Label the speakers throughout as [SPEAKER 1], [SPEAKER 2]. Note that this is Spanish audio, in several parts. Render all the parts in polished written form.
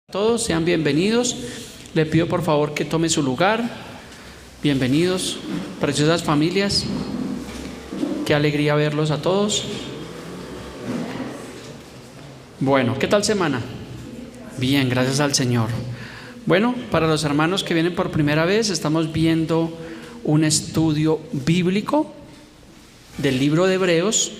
[SPEAKER 1] Todos sean bienvenidos. Le pido por favor que tome su lugar. Bienvenidos, preciosas familias. Qué alegría verlos a todos. Bueno, ¿qué tal semana? Bien, gracias al Señor. Bueno, para los hermanos que vienen por primera vez, estamos viendo un estudio bíblico del libro de Hebreos.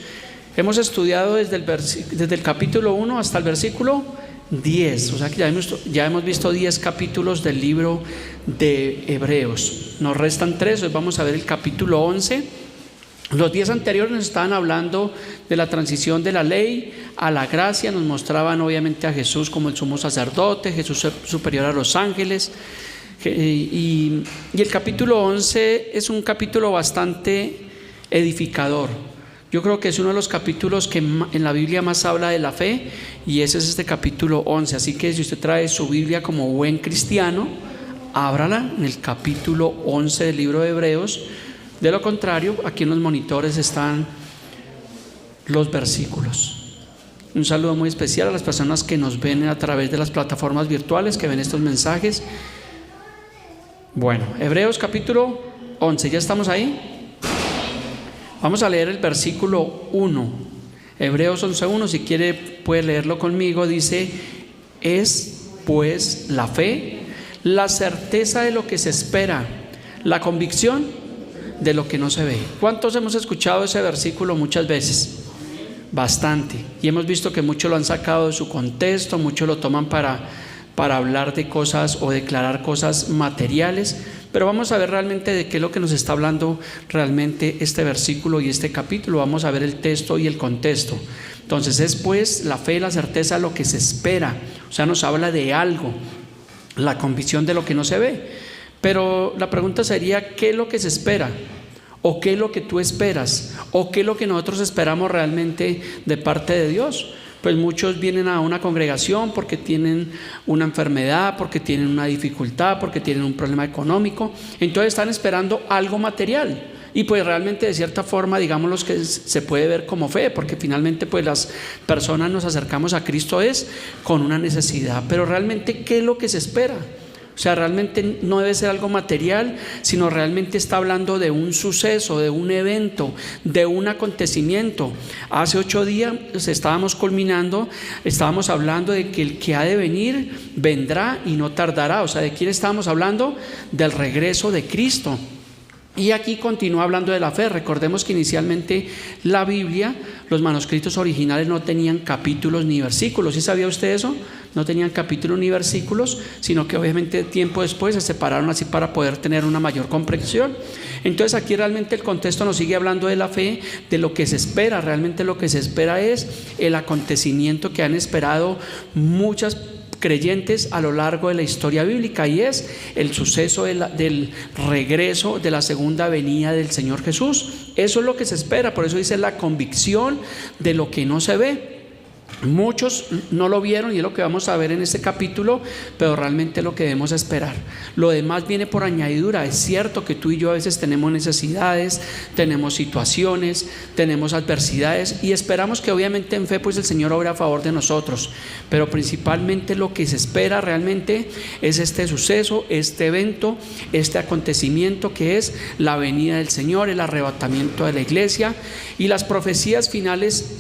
[SPEAKER 1] Hemos estudiado desde el capítulo 1 hasta el versículo 10, o sea que ya hemos visto 10 capítulos del libro de Hebreos. Nos restan 3, hoy vamos a ver el capítulo 11. Los 10 anteriores nos estaban hablando de la transición de la ley a la gracia, nos mostraban obviamente a Jesús como el sumo sacerdote, Jesús superior a los ángeles. Y el capítulo 11 es un capítulo bastante edificador. Yo creo que es uno de los capítulos que en la Biblia más habla de la fe, y ese es este capítulo 11. Así que si usted trae su Biblia como buen cristiano, ábrala en el capítulo 11 del libro de Hebreos. De lo contrario, aquí en los monitores están los versículos. Un saludo muy especial a las personas que nos ven a través de las plataformas virtuales, que ven estos mensajes. Bueno, Hebreos capítulo 11, ¿ya estamos ahí? Vamos a leer el versículo 1, Hebreos 11:1, si quiere puede leerlo conmigo. Dice: es pues la fe, la certeza de lo que se espera, la convicción de lo que no se ve. ¿Cuántos hemos escuchado ese versículo muchas veces? Bastante, y hemos visto que muchos lo han sacado de su contexto, muchos lo toman para hablar de cosas o declarar cosas materiales. Pero vamos a ver realmente de qué es lo que nos está hablando realmente este versículo y este capítulo. Vamos a ver el texto y el contexto. Entonces es pues la fe, la certeza de lo que se espera, o sea, nos habla de algo, la convicción de lo que no se ve. Pero la pregunta sería: ¿qué es lo que se espera? ¿O qué es lo que tú esperas? ¿O qué es lo que nosotros esperamos realmente de parte de Dios? Pues muchos vienen a una congregación porque tienen una enfermedad, porque tienen una dificultad, porque tienen un problema económico. Entonces están esperando algo material, y pues realmente de cierta forma, digámoslo, que se puede ver como fe, porque finalmente pues las personas nos acercamos a Cristo es con una necesidad. Pero realmente, ¿qué es lo que se espera? O sea, realmente no debe ser algo material, sino realmente está hablando de un suceso, de un evento, de un acontecimiento. Hace 8 días estábamos culminando, estábamos hablando de que el que ha de venir vendrá y no tardará. O sea, ¿de quién estábamos hablando? Del regreso de Cristo. Y aquí continúa hablando de la fe. Recordemos que inicialmente la Biblia, los manuscritos originales no tenían capítulos ni versículos. ¿Sí sabía usted eso? No tenían capítulos ni versículos, sino que obviamente tiempo después se separaron así para poder tener una mayor comprensión. Entonces aquí realmente el contexto nos sigue hablando de la fe, de lo que se espera. Realmente lo que se espera es el acontecimiento que han esperado muchas creyentes a lo largo de la historia bíblica, y es el suceso del regreso, de la segunda venida del Señor Jesús. Eso es lo que se espera. Por eso dice la convicción de lo que no se ve. Muchos no lo vieron, y es lo que vamos a ver en este capítulo, pero realmente es lo que debemos esperar. Lo demás viene por añadidura. Es cierto que tú y yo a veces tenemos necesidades, tenemos situaciones, tenemos adversidades, y esperamos que obviamente en fe pues el Señor obre a favor de nosotros, pero principalmente lo que se espera realmente es este suceso, este evento, este acontecimiento que es la venida del Señor, el arrebatamiento de la iglesia, y las profecías finales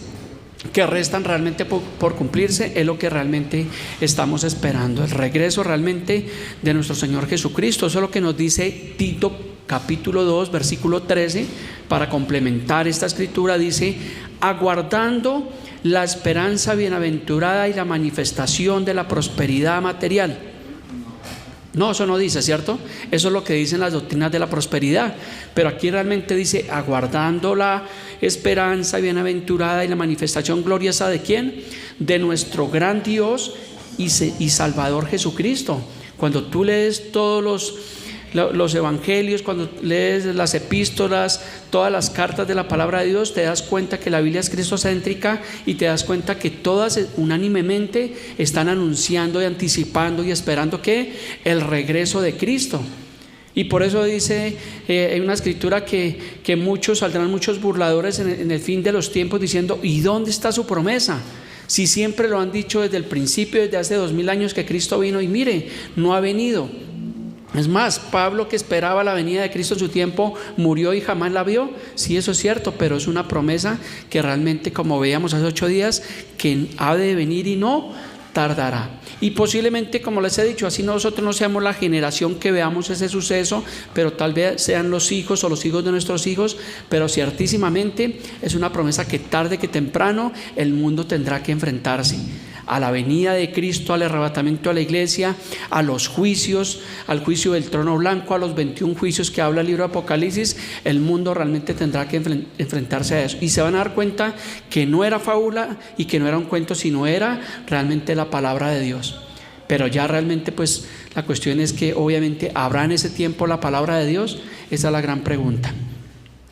[SPEAKER 1] que restan realmente por cumplirse. Es lo que realmente estamos esperando, el regreso realmente de nuestro Señor Jesucristo. Eso es lo que nos dice Tito capítulo 2 versículo 13, para complementar esta escritura. Dice: aguardando la esperanza bienaventurada y la manifestación de la prosperidad material. No, eso no dice, ¿cierto? Eso es lo que dicen las doctrinas de la prosperidad. Pero aquí realmente dice: aguardando la esperanza bienaventurada y la manifestación gloriosa ¿de quién? De nuestro gran Dios y Salvador Jesucristo. Cuando tú lees todos los evangelios, cuando lees las epístolas, todas las cartas de la palabra de Dios, te das cuenta que la Biblia es cristocéntrica, y te das cuenta que todas unánimemente están anunciando y anticipando y esperando que el regreso de Cristo. Y por eso dice en una escritura que saldrán muchos burladores en el fin de los tiempos diciendo: ¿y dónde está su promesa? Si siempre lo han dicho desde el principio, desde hace 2000 años que Cristo vino, y mire, no ha venido. Es más, Pablo, que esperaba la venida de Cristo en su tiempo, murió y jamás la vio. Sí, eso es cierto, pero es una promesa que realmente, como veíamos hace 8 días, que ha de venir y no tardará. Y posiblemente, como les he dicho, así nosotros no seamos la generación que veamos ese suceso, pero tal vez sean los hijos o los hijos de nuestros hijos, pero ciertísimamente es una promesa que tarde que temprano el mundo tendrá que enfrentarse a la venida de Cristo, al arrebatamiento de la iglesia, a los juicios, al juicio del trono blanco, a los 21 juicios que habla el libro de Apocalipsis. El mundo realmente tendrá que enfrentarse a eso, y se van a dar cuenta que no era fábula y que no era un cuento, sino era realmente la palabra de Dios. Pero ya realmente, pues la cuestión es que obviamente habrá en ese tiempo la palabra de Dios. Esa es la gran pregunta.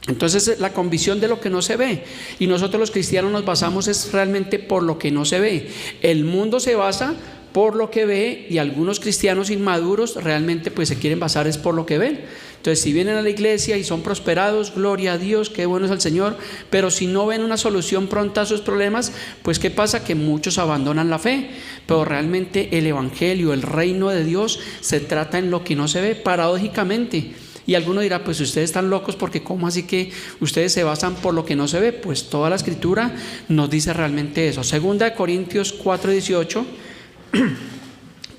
[SPEAKER 1] Entonces, la convicción de lo que no se ve, y nosotros los cristianos nos basamos es realmente por lo que no se ve. El mundo se basa por lo que ve, y algunos cristianos inmaduros realmente pues se quieren basar es por lo que ven. Entonces, si vienen a la iglesia y son prosperados, gloria a Dios, qué bueno es el Señor, pero si no ven una solución pronta a sus problemas, pues ¿qué pasa? Que muchos abandonan la fe. Pero realmente el evangelio, el reino de Dios, se trata en lo que no se ve, paradójicamente. Y alguno dirá, pues ustedes están locos, porque ¿cómo así que ustedes se basan por lo que no se ve? Pues toda la escritura nos dice realmente eso. Segunda de Corintios 4:18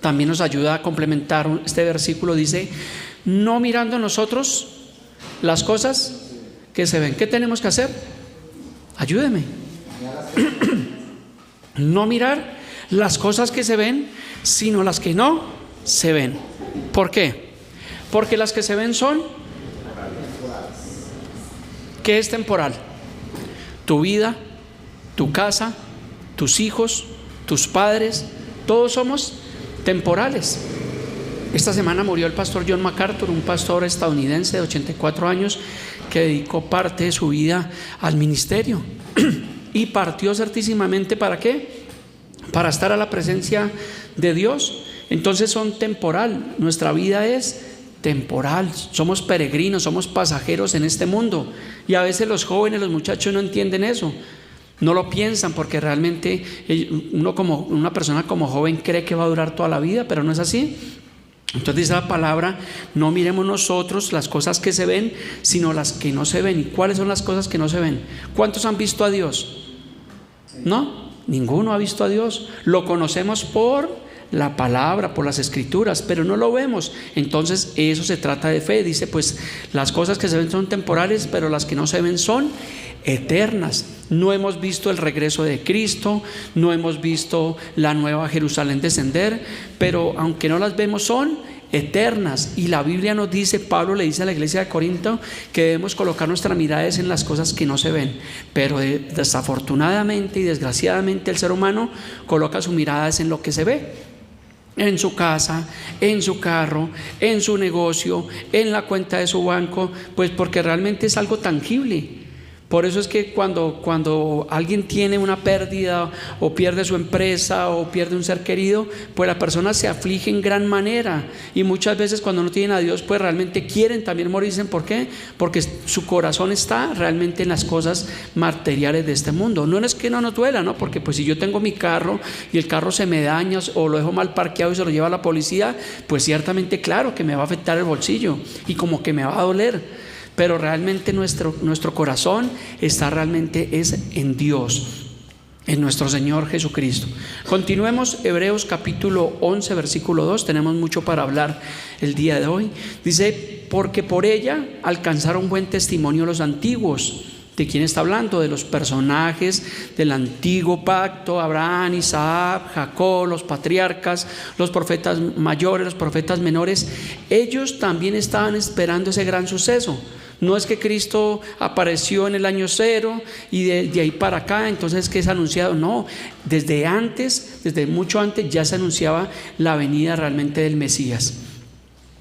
[SPEAKER 1] también nos ayuda a complementar este versículo. Dice, no mirando nosotros las cosas que se ven. ¿Qué tenemos que hacer? Ayúdeme. No mirar las cosas que se ven, sino las que no se ven. ¿Por qué? Porque las que se ven son, ¿qué es temporal? Tu vida, tu casa, tus hijos, tus padres, todos somos temporales. Esta semana murió el pastor John MacArthur, un pastor estadounidense de 84 años que dedicó parte de su vida al ministerio y partió certísimamente, ¿para qué? Para estar a la presencia de Dios. Entonces son temporal, nuestra vida es temporal, somos peregrinos, somos pasajeros en este mundo. Y a veces los jóvenes, los muchachos no entienden eso, no lo piensan, porque realmente una persona como joven cree que va a durar toda la vida, pero no es así. Entonces dice la palabra, no miremos nosotros las cosas que se ven, sino las que no se ven. ¿Y cuáles son las cosas que no se ven? ¿Cuántos han visto a Dios? ¿No? Ninguno ha visto a Dios. Lo conocemos por la palabra, por las escrituras, pero no lo vemos. Entonces eso se trata de fe. Dice, pues las cosas que se ven son temporales, pero las que no se ven son eternas. No hemos visto el regreso de Cristo, no hemos visto la nueva Jerusalén descender, pero aunque no las vemos, son eternas. Y la Biblia nos dice, Pablo le dice a la iglesia de Corinto, que debemos colocar nuestras miradas en las cosas que no se ven. Pero desafortunadamente y desgraciadamente el ser humano coloca sus miradas en lo que se ve, en su casa, en su carro, en su negocio, en la cuenta de su banco, pues porque realmente es algo tangible. Por eso es que cuando alguien tiene una pérdida, o pierde su empresa, o pierde un ser querido, pues la persona se aflige en gran manera. Y muchas veces cuando no tienen a Dios, pues realmente quieren también morirse. ¿Por qué? Porque su corazón está realmente en las cosas materiales de este mundo. No es que no nos duela, ¿no? Porque pues si yo tengo mi carro y el carro se me daña, o lo dejo mal parqueado y se lo lleva a la policía, pues ciertamente, claro que me va a afectar el bolsillo y como que me va a doler. Pero realmente nuestro corazón está realmente es en Dios, en nuestro Señor Jesucristo. Continuemos. Hebreos capítulo 11 versículo 2, tenemos mucho para hablar el día de hoy. Dice, porque por ella alcanzaron buen testimonio los antiguos. ¿De quién está hablando? De los personajes del antiguo pacto: Abraham, Isaac, Jacob, los patriarcas, los profetas mayores, los profetas menores. Ellos también estaban esperando ese gran suceso. No es que Cristo apareció en el año 0 y de ahí para acá, entonces que es anunciado. No, desde antes, desde mucho antes ya se anunciaba la venida realmente del Mesías.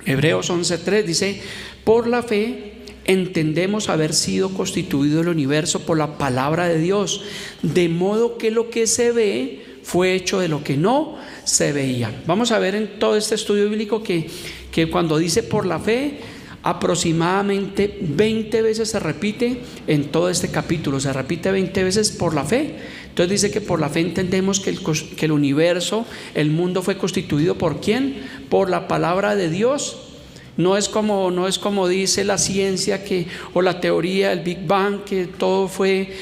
[SPEAKER 1] Hebreos 11:3 dice, por la fe entendemos haber sido constituido el universo por la palabra de Dios, de modo que lo que se ve fue hecho de lo que no se veía. Vamos a ver en todo este estudio bíblico que cuando dice por la fe, aproximadamente 20 veces se repite en todo este capítulo, se repite 20 veces por la fe. Entonces dice que por la fe entendemos que el universo, el mundo fue constituido ¿por quién? Por la palabra de Dios. No es como dice la ciencia o la teoría del Big Bang, que todo fue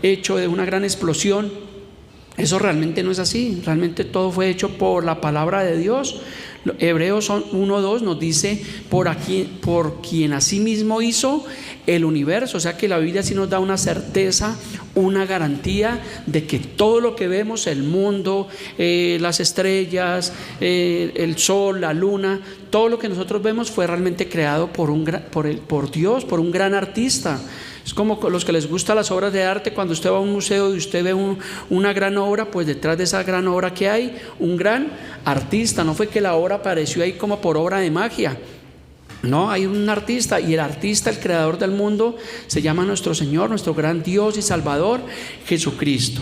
[SPEAKER 1] hecho de una gran explosión. Eso realmente no es así. Realmente todo fue hecho por la palabra de Dios. Hebreos 1:2 nos dice por quien asimismo hizo el universo. O sea que la Biblia sí nos da una certeza, una garantía de que todo lo que vemos, el mundo, las estrellas, el sol, la luna, todo lo que nosotros vemos fue realmente creado por Dios, por un gran artista. Es como los que les gustan las obras de arte. Cuando usted va a un museo y usted ve una gran obra, pues detrás de esa gran obra que hay un gran artista. No fue que la obra apareció ahí como por obra de magia. No, hay un artista, y el artista, el creador del mundo, se llama nuestro Señor, nuestro gran Dios y Salvador, Jesucristo.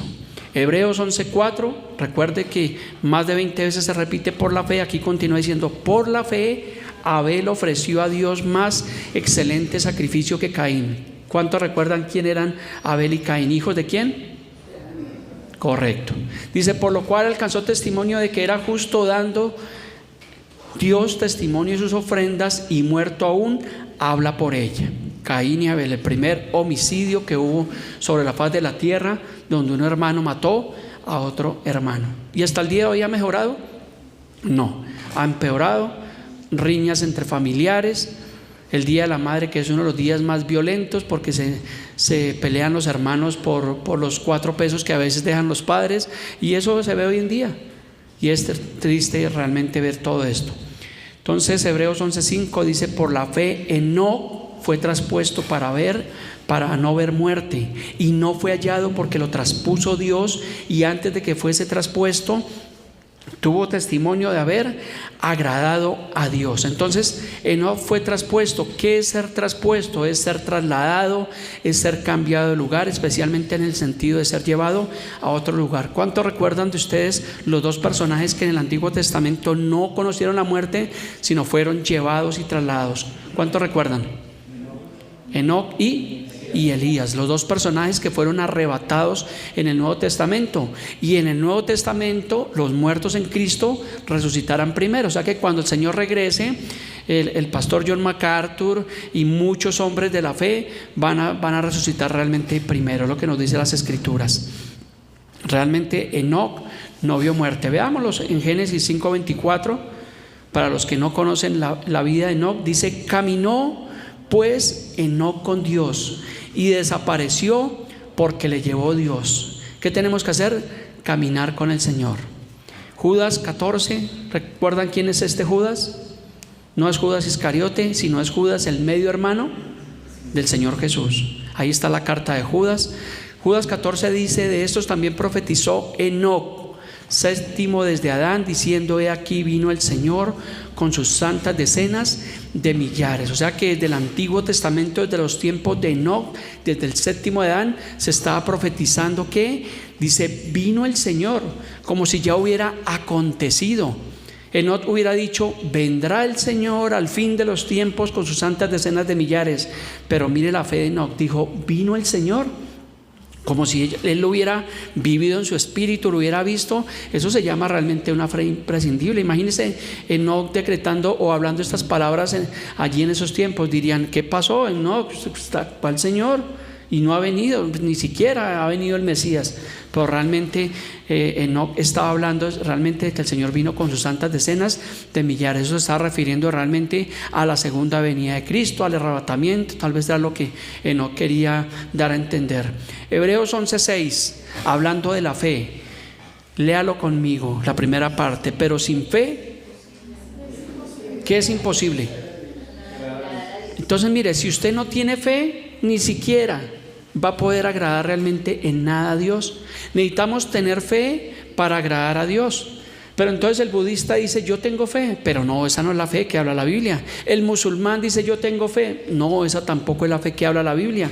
[SPEAKER 1] Hebreos 11:4, recuerde que más de 20 veces se repite por la fe. Aquí continúa diciendo: por la fe Abel ofreció a Dios más excelente sacrificio que Caín. ¿Cuántos recuerdan quién eran Abel y Caín? ¿Hijos de quién? Correcto. Dice: por lo cual alcanzó testimonio de que era justo, dando Dios testimonio de sus ofrendas, y muerto aún habla por ella. Caín y Abel, el primer homicidio que hubo sobre la faz de la tierra, donde un hermano mató a otro hermano. ¿Y hasta el día de hoy ha mejorado? No, ha empeorado. Riñas entre familiares. El Día de la Madre, que es uno de los días más violentos, porque se pelean los hermanos por los 4 pesos que a veces dejan los padres, y eso se ve hoy en día, y es triste realmente ver todo esto. Entonces Hebreos 11:5 dice: por la fe Enoc fue traspuesto para no ver muerte, y no fue hallado porque lo traspuso Dios, y antes de que fuese traspuesto tuvo testimonio de haber agradado a Dios. Entonces Enoc fue traspuesto. ¿Qué es ser traspuesto? Es ser trasladado, es ser cambiado de lugar, especialmente en el sentido de ser llevado a otro lugar. ¿Cuántos recuerdan de ustedes los 2 personajes que en el Antiguo Testamento no conocieron la muerte, sino fueron llevados y trasladados? ¿Cuántos recuerdan? Enoc y Elías, los 2 personajes que fueron arrebatados en el Nuevo Testamento. Y en el Nuevo Testamento los muertos en Cristo resucitarán primero. O sea que cuando el Señor regrese, el pastor John MacArthur y muchos hombres de la fe van a resucitar realmente primero, lo que nos dice las Escrituras. Realmente Enoc no vio muerte. Veámoslo en Génesis 5:24. Para los que no conocen la vida de Enoc, dice: caminó pues Enoc con Dios y desapareció porque le llevó Dios. ¿Qué tenemos que hacer? Caminar con el Señor. Judas 14, ¿recuerdan quién es este Judas? No es Judas Iscariote, sino es Judas, el medio hermano del Señor Jesús. Ahí está la carta de Judas. Judas 14 dice: de estos también profetizó Enoc, 7º desde Adán, diciendo: he aquí vino el Señor con sus santas decenas de millares. O sea que desde el Antiguo Testamento, desde los tiempos de Enoc, desde el 7º de Adán, se estaba profetizando que, dice, vino el Señor, como si ya hubiera acontecido. Enoc hubiera dicho: vendrá el Señor al fin de los tiempos con sus santas decenas de millares. Pero mire la fe de Enoc, dijo: vino el Señor, como si él lo hubiera vivido en su espíritu, lo hubiera visto. Eso se llama realmente una fe imprescindible. Imagínense Enoc decretando o hablando estas palabras allí en esos tiempos. Dirían: ¿qué pasó? Enoc, ¿cuál Señor? Y no ha venido, ni siquiera ha venido el Mesías. Pero realmente Enoc estaba hablando realmente de que el Señor vino con sus santas decenas de millares. Eso se está refiriendo realmente a la segunda venida de Cristo, al arrebatamiento. Tal vez era lo que Enoc quería dar a entender. Hebreos 11:6, hablando de la fe. Léalo conmigo, la primera parte. Pero sin fe, ¿qué es imposible? Entonces mire, si usted no tiene fe, ni siquiera va a poder agradar realmente en nada a Dios. Necesitamos tener fe para agradar a Dios. Pero entonces el budista dice: yo tengo fe, pero no, esa no es la fe que habla la Biblia. El musulmán dice: yo tengo fe, no, esa tampoco es la fe que habla la Biblia.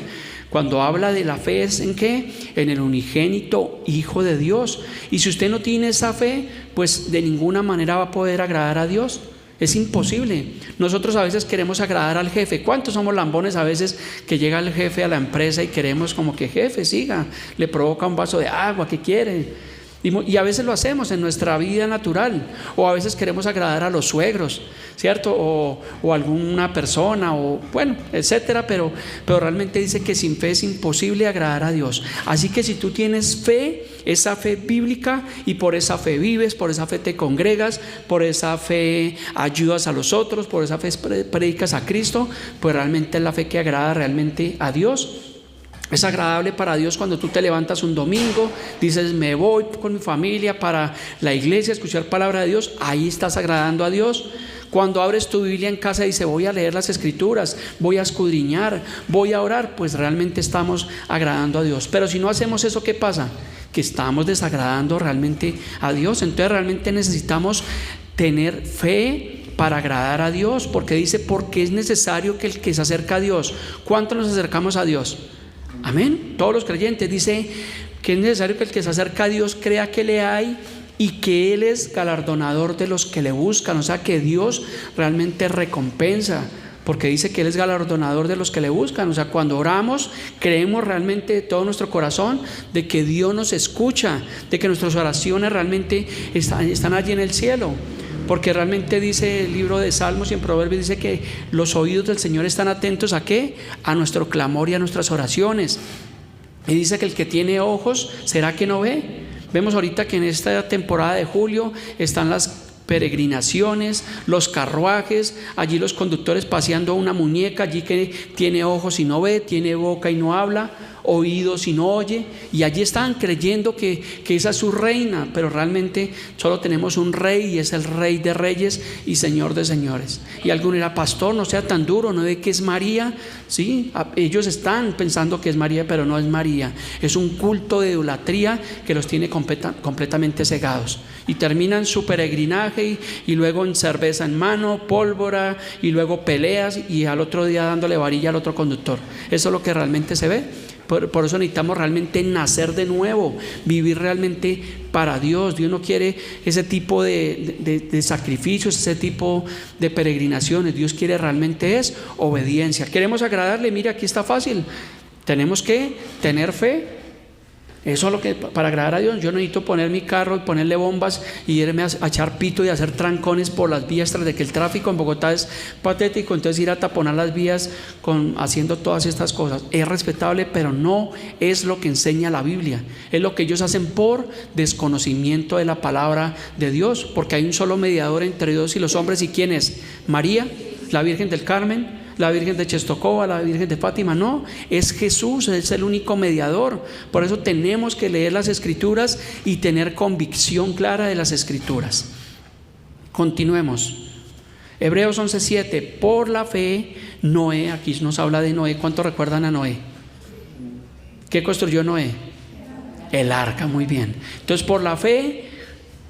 [SPEAKER 1] Cuando habla de la fe, ¿es en qué? En el unigénito Hijo de Dios. Y si usted no tiene esa fe, pues de ninguna manera va a poder agradar a Dios. Es imposible. Nosotros a veces queremos agradar al jefe. ¿Cuántos somos lambones a veces que llega el jefe a la empresa y queremos como que jefe siga, le provoca un vaso de agua, ¿qué quiere? Y a veces lo hacemos en nuestra vida natural, o a veces queremos agradar a los suegros, ¿cierto? O alguna persona, o bueno, etcétera, pero realmente dice que sin fe es imposible agradar a Dios. Así que si tú tienes fe, esa fe bíblica, y por esa fe vives, por esa fe te congregas, por esa fe ayudas a los otros, por esa fe predicas a Cristo, pues realmente es la fe que agrada realmente a Dios. Es agradable para Dios cuando tú te levantas un domingo, dices me voy con mi familia para la iglesia a escuchar palabra de Dios. Ahí estás agradando a Dios. Cuando abres tu Biblia en casa y dices voy a leer las escrituras, voy a escudriñar, voy a orar, pues realmente estamos agradando a Dios. Pero si no hacemos eso, ¿qué pasa? Que estamos desagradando realmente a Dios. Entonces realmente necesitamos tener fe para agradar a Dios, porque dice porque es necesario que el que se acerca a Dios. ¿Cuánto nos acercamos a Dios? Amén. Todos los creyentes. Dice que es necesario que el que se acerca a Dios crea que le hay y que Él es galardonador de los que le buscan. O sea que Dios realmente recompensa, porque dice que Él es galardonador de los que le buscan. O sea, cuando oramos, creemos realmente de todo nuestro corazón de que Dios nos escucha, de que nuestras oraciones realmente están allí en el cielo. Porque realmente dice el libro de Salmos y en Proverbios, dice que los oídos del Señor están atentos ¿a qué? A nuestro clamor y a nuestras oraciones. Y dice que el que tiene ojos, ¿será que no ve? Vemos ahorita que en esta temporada de julio están las peregrinaciones, los carruajes, allí los conductores paseando una muñeca, allí que tiene ojos y no ve, tiene boca y no habla, oídos y no oye, y allí están creyendo que esa es su reina, pero realmente solo tenemos un rey, y es el Rey de Reyes y Señor de Señores. Y alguno dirá, pastor, no sea tan duro, ¿no ve que es María? Sí, ellos están pensando que es María, pero no es María. Es un culto de idolatría que los tiene completamente cegados, y terminan su peregrinaje y luego en cerveza en mano, pólvora, y luego peleas, y al otro día dándole varilla al otro conductor. Eso es lo que realmente se ve. Por eso necesitamos realmente nacer de nuevo, vivir realmente para Dios. Dios no quiere ese tipo de sacrificios, ese tipo de peregrinaciones. Dios quiere realmente es obediencia. Queremos agradarle, mira, aquí está fácil. Tenemos que tener fe. Eso es lo que, para agradar a Dios, yo necesito poner mi carro y ponerle bombas y irme a echar pito y hacer trancones por las vías tras de que el tráfico en Bogotá es patético. Entonces ir a taponar las vías haciendo todas estas cosas es respetable, pero no es lo que enseña la Biblia. Es lo que ellos hacen por desconocimiento de la palabra de Dios, porque hay un solo mediador entre Dios y los hombres. ¿Y quién es? María, la Virgen del Carmen, la Virgen de Czestochowa, la Virgen de Fátima. No, es Jesús, es el único mediador. Por eso tenemos que leer las Escrituras y tener convicción clara de las Escrituras. Continuemos. Hebreos 11:7. Por la fe, Noé, aquí nos habla de Noé. ¿Cuánto recuerdan a Noé? ¿Qué construyó Noé? El arca, muy bien. Entonces, por la fe,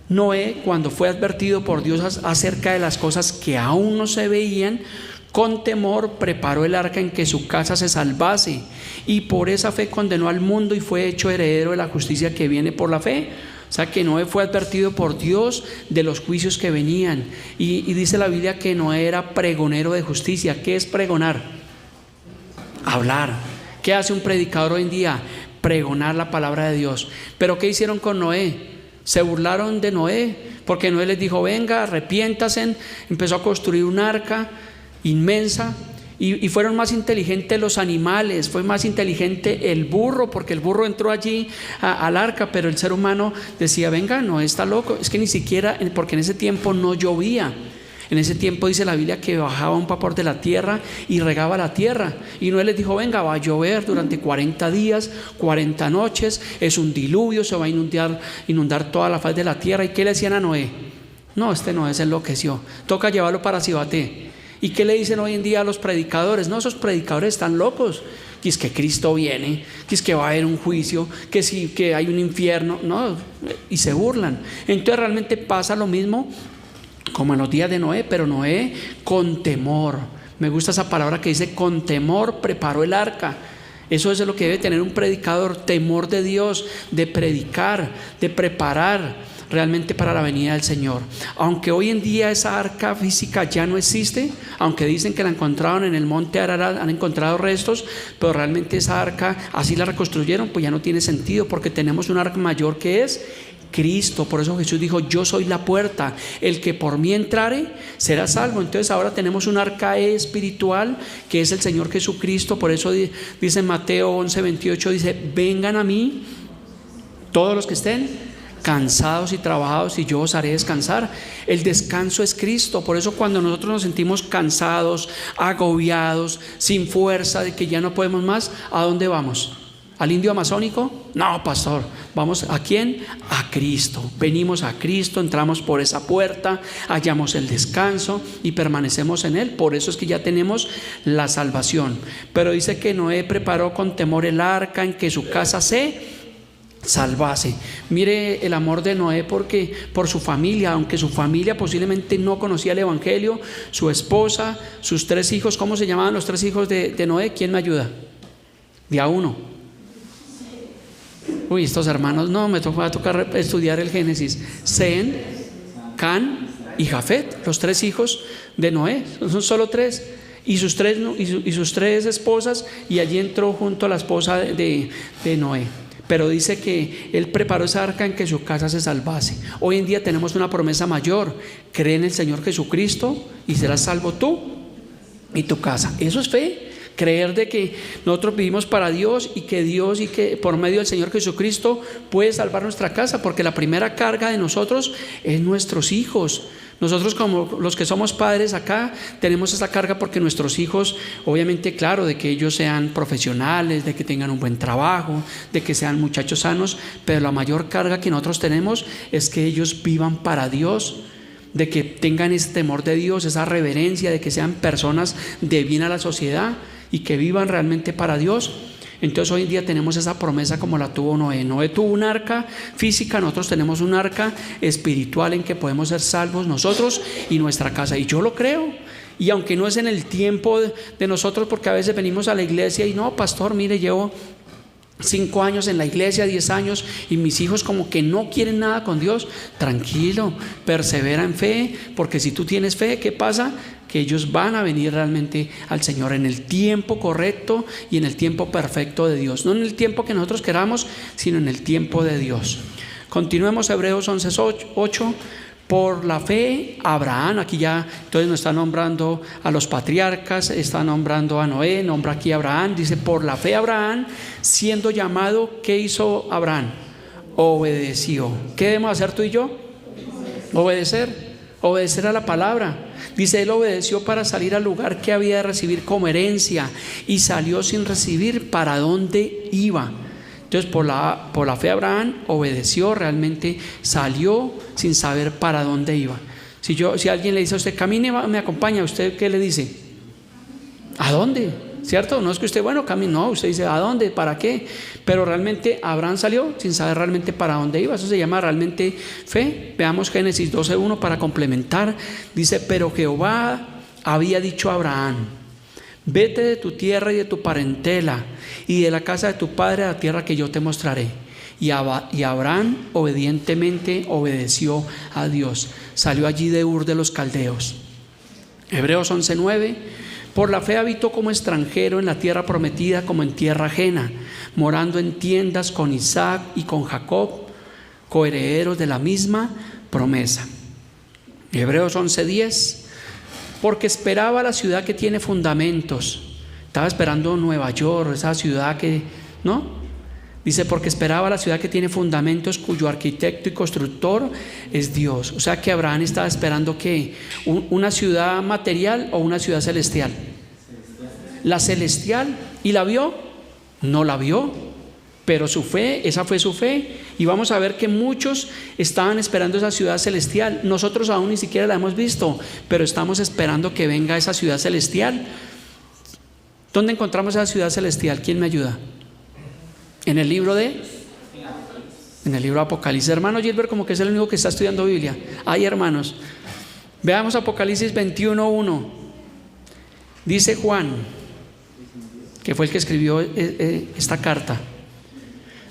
[SPEAKER 1] Noé, cuando fue advertido por Dios acerca de las cosas que aún no se veían, con temor preparó el arca en que su casa se salvase, y por esa fe condenó al mundo y fue hecho heredero de la justicia que viene por la fe. O sea que Noé fue advertido por Dios de los juicios que venían, y dice la Biblia que Noé era pregonero de justicia. ¿Qué es pregonar? Hablar. ¿Qué hace un predicador hoy en día? Pregonar la palabra de Dios. ¿Pero qué hicieron con Noé? Se burlaron de Noé, porque Noé les dijo, venga, arrepiéntanse. Empezó a construir un arca inmensa, y fueron más inteligentes los animales, fue más inteligente el burro, porque el burro entró allí al arca, pero el ser humano decía, venga, no está loco, es que ni siquiera, porque en ese tiempo no llovía. En ese tiempo dice la Biblia que bajaba un vapor de la tierra y regaba la tierra, y Noé les dijo, venga, va a llover durante 40 días, 40 noches, es un diluvio, se va a inundar toda la faz de la tierra. ¿Y qué le decían a Noé? No, Noé se enloqueció, toca llevarlo para Cibaté. ¿Y qué le dicen hoy en día a los predicadores? No, esos predicadores están locos, que es que Cristo viene, que es que va a haber un juicio, que sí, que hay un infierno, no, y se burlan. Entonces realmente pasa lo mismo como en los días de Noé, pero Noé con temor. Me gusta esa palabra que dice con temor preparó el arca. Eso es lo que debe tener un predicador, temor de Dios, de predicar, de preparar. realmente para la venida del Señor. Aunque hoy en día esa arca física ya no existe, aunque dicen que la encontraron en el monte Ararat, han encontrado restos, pero realmente esa arca, así la reconstruyeron, pues ya no tiene sentido, porque tenemos un arca mayor que es Cristo. Por eso Jesús dijo: yo soy la puerta, el que por mí entrare será salvo. Entonces ahora tenemos un arca espiritual que es el Señor Jesucristo. Por eso dice en Mateo 11:28, dice: vengan a mí todos los que estén cansados y trabajados, y yo os haré descansar. El descanso es Cristo. Por eso cuando nosotros nos sentimos cansados, agobiados, sin fuerza, de que ya no podemos más, ¿a dónde vamos? ¿Al indio amazónico? No, pastor. ¿Vamos a quién? A Cristo. Venimos a Cristo, entramos por esa puerta, hallamos el descanso y permanecemos en Él. Por eso es que ya tenemos la salvación. Pero dice que Noé preparó con temor el arca en que su casa se salvase. Mire el amor de Noé, porque por su familia, aunque su familia posiblemente no conocía el evangelio, su esposa, sus 3 hijos. ¿Cómo se llamaban los 3 hijos de Noé? ¿Quién me ayuda? De a uno. Uy, estos hermanos, no, me va a tocar estudiar el Génesis. Sem, Can y Jafet, los 3 hijos de Noé. Son solo 3. Y sus 3 esposas, y allí entró junto a la esposa de Noé. Pero dice que él preparó esa arca en que su casa se salvase. Hoy en día tenemos una promesa mayor: cree en el Señor Jesucristo y serás salvo tú y tu casa. Eso es fe. Creer de que nosotros vivimos para Dios, y que por medio del Señor Jesucristo puede salvar nuestra casa, porque la primera carga de nosotros es nuestros hijos. Nosotros, como los que somos padres acá, tenemos esa carga porque nuestros hijos, obviamente, claro, de que ellos sean profesionales, de que tengan un buen trabajo, de que sean muchachos sanos, pero la mayor carga que nosotros tenemos es que ellos vivan para Dios, de que tengan ese temor de Dios, esa reverencia, de que sean personas de bien a la sociedad y que vivan realmente para Dios. Entonces hoy en día tenemos esa promesa como la tuvo Noé. Noé tuvo un arca física, nosotros tenemos un arca espiritual en que podemos ser salvos nosotros y nuestra casa. Y yo lo creo. Y aunque no es en el tiempo de nosotros, porque a veces venimos a la iglesia y no, pastor, mire, llevo 5 años en la iglesia, 10 años, y mis hijos como que no quieren nada con Dios. Tranquilo, persevera en fe, porque si tú tienes fe, ¿qué pasa? Que ellos van a venir realmente al Señor en el tiempo correcto y en el tiempo perfecto de Dios. No en el tiempo que nosotros queramos, sino en el tiempo de Dios. Continuemos. Hebreos 11:8. Por la fe, Abraham, aquí ya entonces nos está nombrando a los patriarcas, está nombrando a Noé, nombra aquí a Abraham. Dice: por la fe Abraham, siendo llamado, ¿qué hizo Abraham? Obedeció. ¿Qué debemos hacer tú y yo? Obedecer a la palabra. Dice: él obedeció para salir al lugar que había de recibir como herencia, y salió sin recibir para dónde iba. Entonces por la fe Abraham obedeció, realmente salió sin saber para dónde iba. Si alguien le dice a usted: camine, me acompaña, ¿usted qué le dice? ¿A dónde? ¿Cierto? No es que usted, bueno, camine, no, usted dice: ¿a dónde? ¿Para qué? Pero realmente Abraham salió sin saber realmente para dónde iba. Eso se llama realmente fe. Veamos Génesis 12:1 para complementar. Dice: pero Jehová había dicho a Abraham: vete de tu tierra y de tu parentela y de la casa de tu padre a la tierra que yo te mostraré. Y Abraham obedientemente obedeció a Dios. Salió allí de Ur de los Caldeos. Hebreos 11:9. Por la fe habitó como extranjero en la tierra prometida, como en tierra ajena, morando en tiendas con Isaac y con Jacob, coherederos de la misma promesa. Hebreos 11:10. Porque esperaba la ciudad que tiene fundamentos. Estaba esperando Nueva York, esa ciudad que, ¿no? Dice: porque esperaba la ciudad que tiene fundamentos, cuyo arquitecto y constructor es Dios. O sea que Abraham estaba esperando ¿qué? ¿Una ciudad material o una ciudad celestial? La celestial. ¿Y la vio? No la vio. Pero su fe, esa fue su fe. Y vamos a ver que muchos estaban esperando esa ciudad celestial. Nosotros aún ni siquiera la hemos visto, pero estamos esperando que venga esa ciudad celestial. ¿Dónde encontramos esa ciudad celestial? ¿Quién me ayuda? En el libro de Apocalipsis. Hermano Gilbert como que es el único que está estudiando Biblia. Ay, hermanos, veamos Apocalipsis 21:1. Dice Juan, que fue el que escribió esta carta.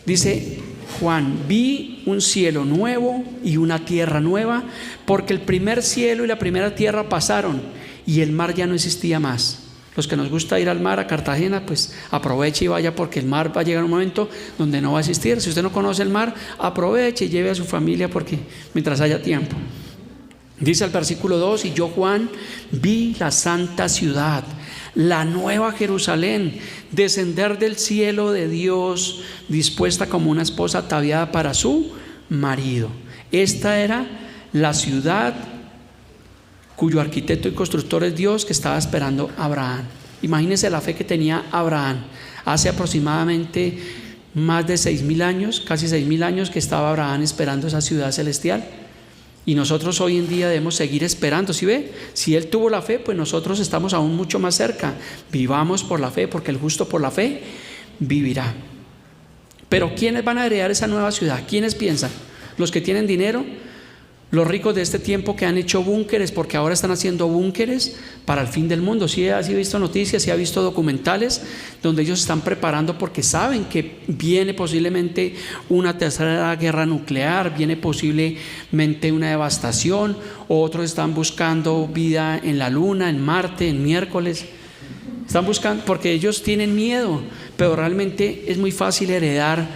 [SPEAKER 1] Dice Juan: vi un cielo nuevo y una tierra nueva, porque el primer cielo y la primera tierra pasaron y el mar ya no existía más. Los que nos gusta ir al mar, a Cartagena, pues aproveche y vaya, porque el mar va a llegar un momento donde no va a existir. Si usted no conoce el mar, aproveche y lleve a su familia, porque mientras haya tiempo. Dice el versículo 2: y yo, Juan, vi la santa ciudad, la nueva Jerusalén, descender del cielo de Dios, dispuesta como una esposa ataviada para su marido. Esta era la ciudad cuyo arquitecto y constructor es Dios, que estaba esperando a Abraham. Imagínense la fe que tenía Abraham. Hace aproximadamente más de 6.000 años, casi 6.000 años, que estaba Abraham esperando esa ciudad celestial. Y nosotros hoy en día debemos seguir esperando. ¿Sí ve? Si él tuvo la fe, pues nosotros estamos aún mucho más cerca. Vivamos por la fe, porque el justo por la fe vivirá. Pero ¿quiénes van a heredar esa nueva ciudad? ¿Quiénes piensan? ¿Los que tienen dinero? Los ricos de este tiempo, que han hecho búnkeres, porque ahora están haciendo búnkeres para el fin del mundo. Sí, ha visto noticias, sí ha visto documentales donde ellos están preparando, porque saben que viene posiblemente una tercera guerra nuclear, viene posiblemente una devastación. Otros están buscando vida en la luna, en Marte, en miércoles. Están buscando porque ellos tienen miedo, pero realmente es muy fácil heredar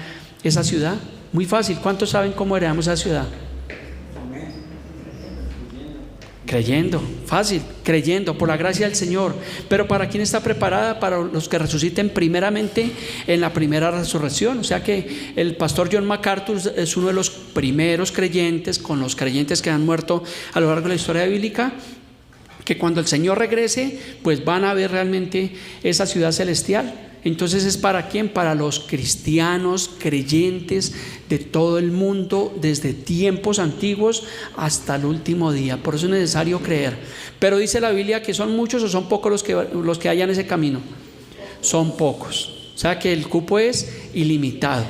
[SPEAKER 1] esa ciudad. Muy fácil. ¿Cuántos saben cómo heredamos esa ciudad? Creyendo, fácil, creyendo por la gracia del Señor. Pero ¿para quién está preparada? Para los que resuciten primeramente en la primera resurrección. O sea que el pastor John MacArthur es uno de los primeros creyentes, con los creyentes que han muerto a lo largo de la historia bíblica, que cuando el Señor regrese, pues van a ver realmente esa ciudad celestial. Entonces, ¿es para quién? Para los cristianos creyentes de todo el mundo, desde tiempos antiguos hasta el último día. Por eso es necesario creer. Pero dice la Biblia que son muchos o son pocos los que hallan ese camino. Son pocos. O sea que el cupo es ilimitado.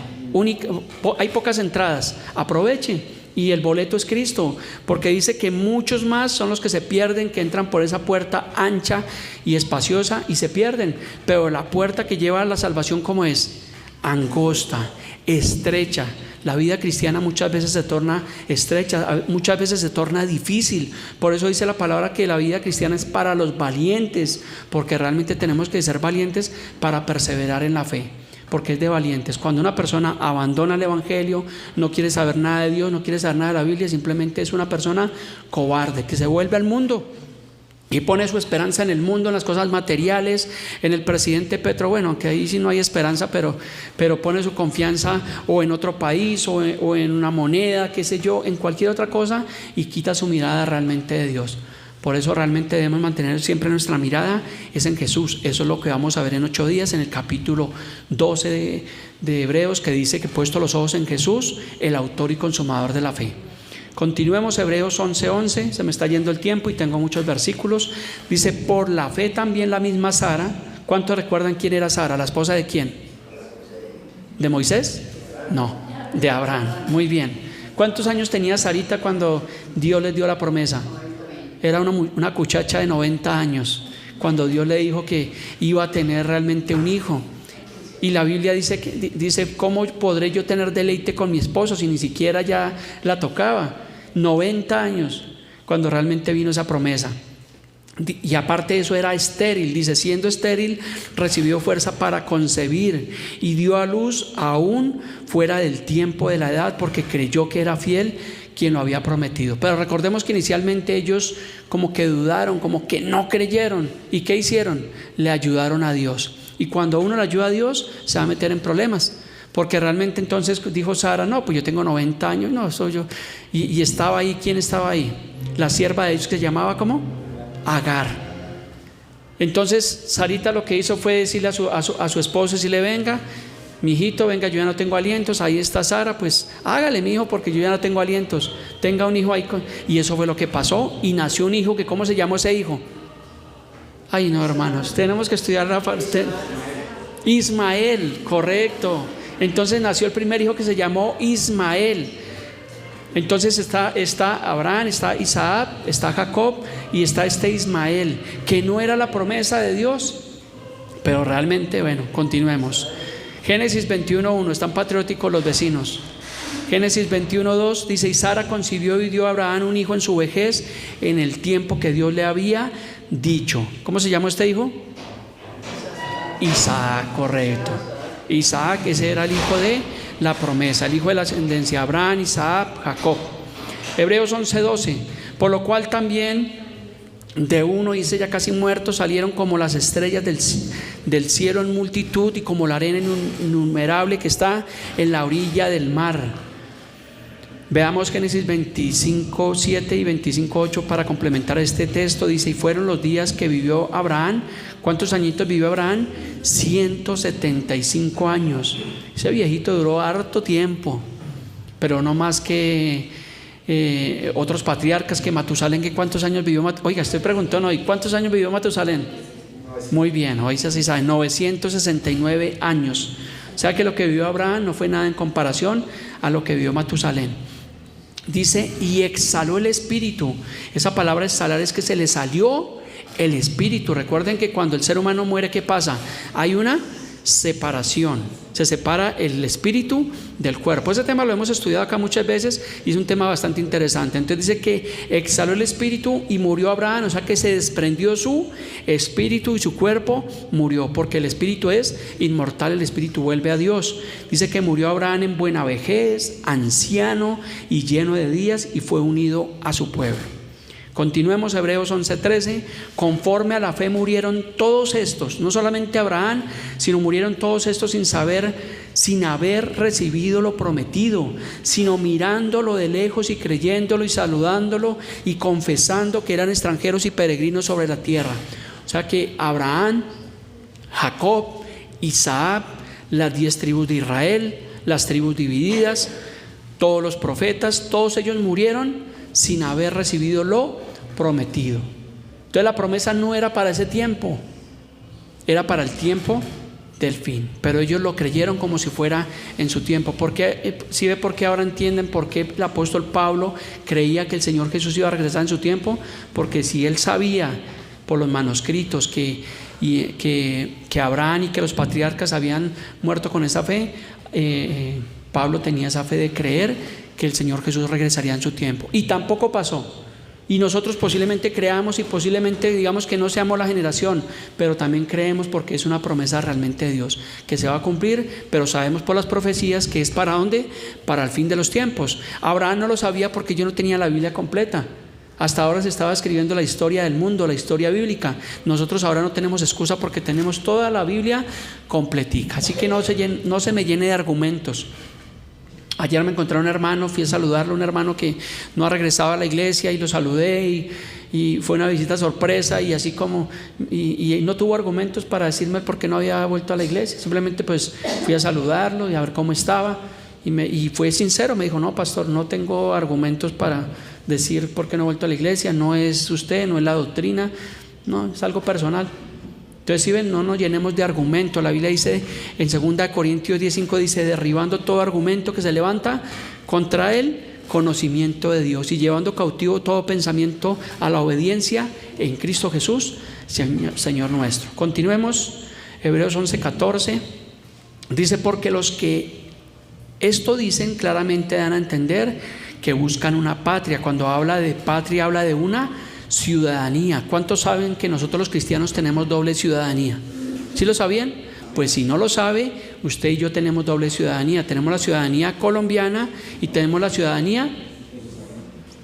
[SPEAKER 1] Hay pocas entradas. Aprovechen. Y el boleto es Cristo, porque dice que muchos más son los que se pierden, que entran por esa puerta ancha y espaciosa y se pierden. Pero la puerta que lleva a la salvación, ¿cómo es? Angosta, estrecha. La vida cristiana muchas veces se torna estrecha, muchas veces se torna difícil. Por eso dice la palabra que la vida cristiana es para los valientes, porque realmente tenemos que ser valientes para perseverar en la fe. Porque es de valientes. Cuando una persona abandona el evangelio, no quiere saber nada de Dios, no quiere saber nada de la Biblia, simplemente es una persona cobarde, que se vuelve al mundo y pone su esperanza en el mundo, en las cosas materiales, en el presidente Petro. Bueno, aunque ahí sí no hay esperanza, pero pone su confianza o en otro país o en una moneda, qué sé yo, en cualquier otra cosa, y quita su mirada realmente de Dios. Por eso realmente debemos mantener siempre nuestra mirada es en Jesús. Eso es lo que vamos a ver en 8 días en el capítulo 12 de Hebreos, que dice que puesto los ojos en Jesús, el autor y consumador de la fe. Continuemos. Hebreos 11:11, se me está yendo el tiempo y tengo muchos versículos. Dice: por la fe también la misma Sara. ¿Cuántos recuerdan quién era Sara? ¿La esposa de quién? ¿De Moisés? No, de Abraham. Muy bien. ¿Cuántos años tenía Sarita cuando Dios les dio la promesa? Era una muchacha de 90 años cuando Dios le dijo que iba a tener realmente un hijo. Y la Biblia dice: ¿cómo podré yo tener deleite con mi esposo si ni siquiera ya la tocaba? 90 años cuando realmente vino esa promesa. Y aparte de eso era estéril. Dice: siendo estéril recibió fuerza para concebir y dio a luz aún fuera del tiempo de la edad, porque creyó que era fiel quien lo había prometido. Pero recordemos que inicialmente ellos como que dudaron, como que no creyeron. ¿Y qué hicieron? Le ayudaron a Dios. Y cuando uno le ayuda a Dios, se va a meter en problemas, porque realmente entonces dijo Sara: no, pues yo tengo 90 años, no, soy yo. Y estaba ahí, ¿quién estaba ahí? La sierva de ellos, que se llamaba ¿cómo? Agar. Entonces Sarita lo que hizo fue decirle a su esposo: si le venga, mi hijito, venga, yo ya no tengo alientos, ahí está Sara, pues hágale, mi hijo, porque yo ya no tengo alientos, tenga un hijo ahí. Y eso fue lo que pasó, y nació un hijo. Que ¿cómo se llamó ese hijo? Ay, no, hermanos, tenemos que estudiar la parte. Ismael, correcto. Entonces nació el primer hijo, que se llamó Ismael. Entonces está Abraham, está Isaac, está Jacob y está este Ismael, que no era la promesa de Dios, pero realmente, bueno, continuemos. Génesis 21:1, están patrióticos los vecinos. Génesis 21:2 dice: y Sara concibió y dio a Abraham un hijo en su vejez, en el tiempo que Dios le había dicho. ¿Cómo se llama este hijo? Isaac, correcto. Isaac, ese era el hijo de la promesa, el hijo de la ascendencia, Abraham, Isaac, Jacob. Hebreos 11:12, por lo cual también de uno, dice, ya casi muertos, salieron como las estrellas del cielo en multitud, y como la arena innumerable que está en la orilla del mar. Veamos Génesis 25:7 y 25:8 para complementar este texto. Dice: y fueron los días que vivió Abraham. ¿Cuántos añitos vivió Abraham? 175 años. Ese viejito duró harto tiempo, pero no más que otros patriarcas, que Matusalén. ¿Que cuántos años vivió Matusalén? Oiga, estoy preguntando, ¿y cuántos años vivió Matusalén? Muy bien, hoy sí saben, 969 años. O sea que lo que vivió Abraham no fue nada en comparación a lo que vivió Matusalén. Dice: y exhaló el espíritu. Esa palabra exhalar es que se le salió el espíritu. Recuerden que cuando el ser humano muere, ¿qué pasa? Hay una separación, se separa el espíritu del cuerpo. Ese tema lo hemos estudiado acá muchas veces y es un tema bastante interesante. Entonces dice que exhaló el espíritu y murió Abraham, o sea que se desprendió su espíritu y su cuerpo murió, porque el espíritu es inmortal, el espíritu vuelve a Dios. Dice que murió Abraham en buena vejez, anciano y lleno de días, y fue unido a su pueblo. Continuemos, Hebreos 11:13. Conforme a la fe murieron todos estos, no solamente Abraham, sino murieron todos estos sin haber recibido lo prometido, sino mirándolo de lejos y creyéndolo y saludándolo y confesando que eran extranjeros y peregrinos sobre la tierra. O sea que Abraham, Jacob, Isaac, las 10 tribus de Israel, las tribus divididas, todos los profetas, todos ellos murieron sin haber recibido lo prometido. Entonces la promesa no era para ese tiempo, era para el tiempo del fin, pero ellos lo creyeron como si fuera en su tiempo. Porque si ve por qué ahora entienden por qué el apóstol Pablo creía que el Señor Jesús iba a regresar en su tiempo, porque si él sabía por los manuscritos que Abraham y que los patriarcas habían muerto con esa fe, Pablo tenía esa fe de creer que el Señor Jesús regresaría en su tiempo, y tampoco pasó. Y nosotros posiblemente creamos y posiblemente digamos que no seamos la generación, pero también creemos porque es una promesa realmente de Dios que se va a cumplir, pero sabemos por las profecías que es para dónde, para el fin de los tiempos. Abraham no lo sabía porque yo no tenía la Biblia completa. Hasta ahora se estaba escribiendo la historia del mundo, la historia bíblica. Nosotros ahora no tenemos excusa porque tenemos toda la Biblia completica. Así que no se me llene de argumentos. Ayer me encontré a un hermano, fui a saludarlo, un hermano que no ha regresado a la iglesia, y lo saludé y fue una visita sorpresa, y así como y no tuvo argumentos para decirme por qué no había vuelto a la iglesia. Simplemente pues fui a saludarlo y a ver cómo estaba, y fue sincero, me dijo: no, pastor, no tengo argumentos para decir por qué no he vuelto a la iglesia, no es usted, no es la doctrina, no, es algo personal. Entonces, si ven, no nos llenemos de argumentos. La Biblia dice en 2 Corintios 10:5, dice: derribando todo argumento que se levanta contra el conocimiento de Dios, y llevando cautivo todo pensamiento a la obediencia en Cristo Jesús, Señor nuestro. Continuemos, Hebreos 11:14, dice: porque los que esto dicen claramente dan a entender que buscan una patria. Cuando habla de patria, habla de una ciudadanía. ¿Cuántos saben que nosotros los cristianos tenemos doble ciudadanía? ¿Sí lo sabían? Pues si no lo sabe, usted y yo tenemos doble ciudadanía. Tenemos la ciudadanía colombiana y tenemos la ciudadanía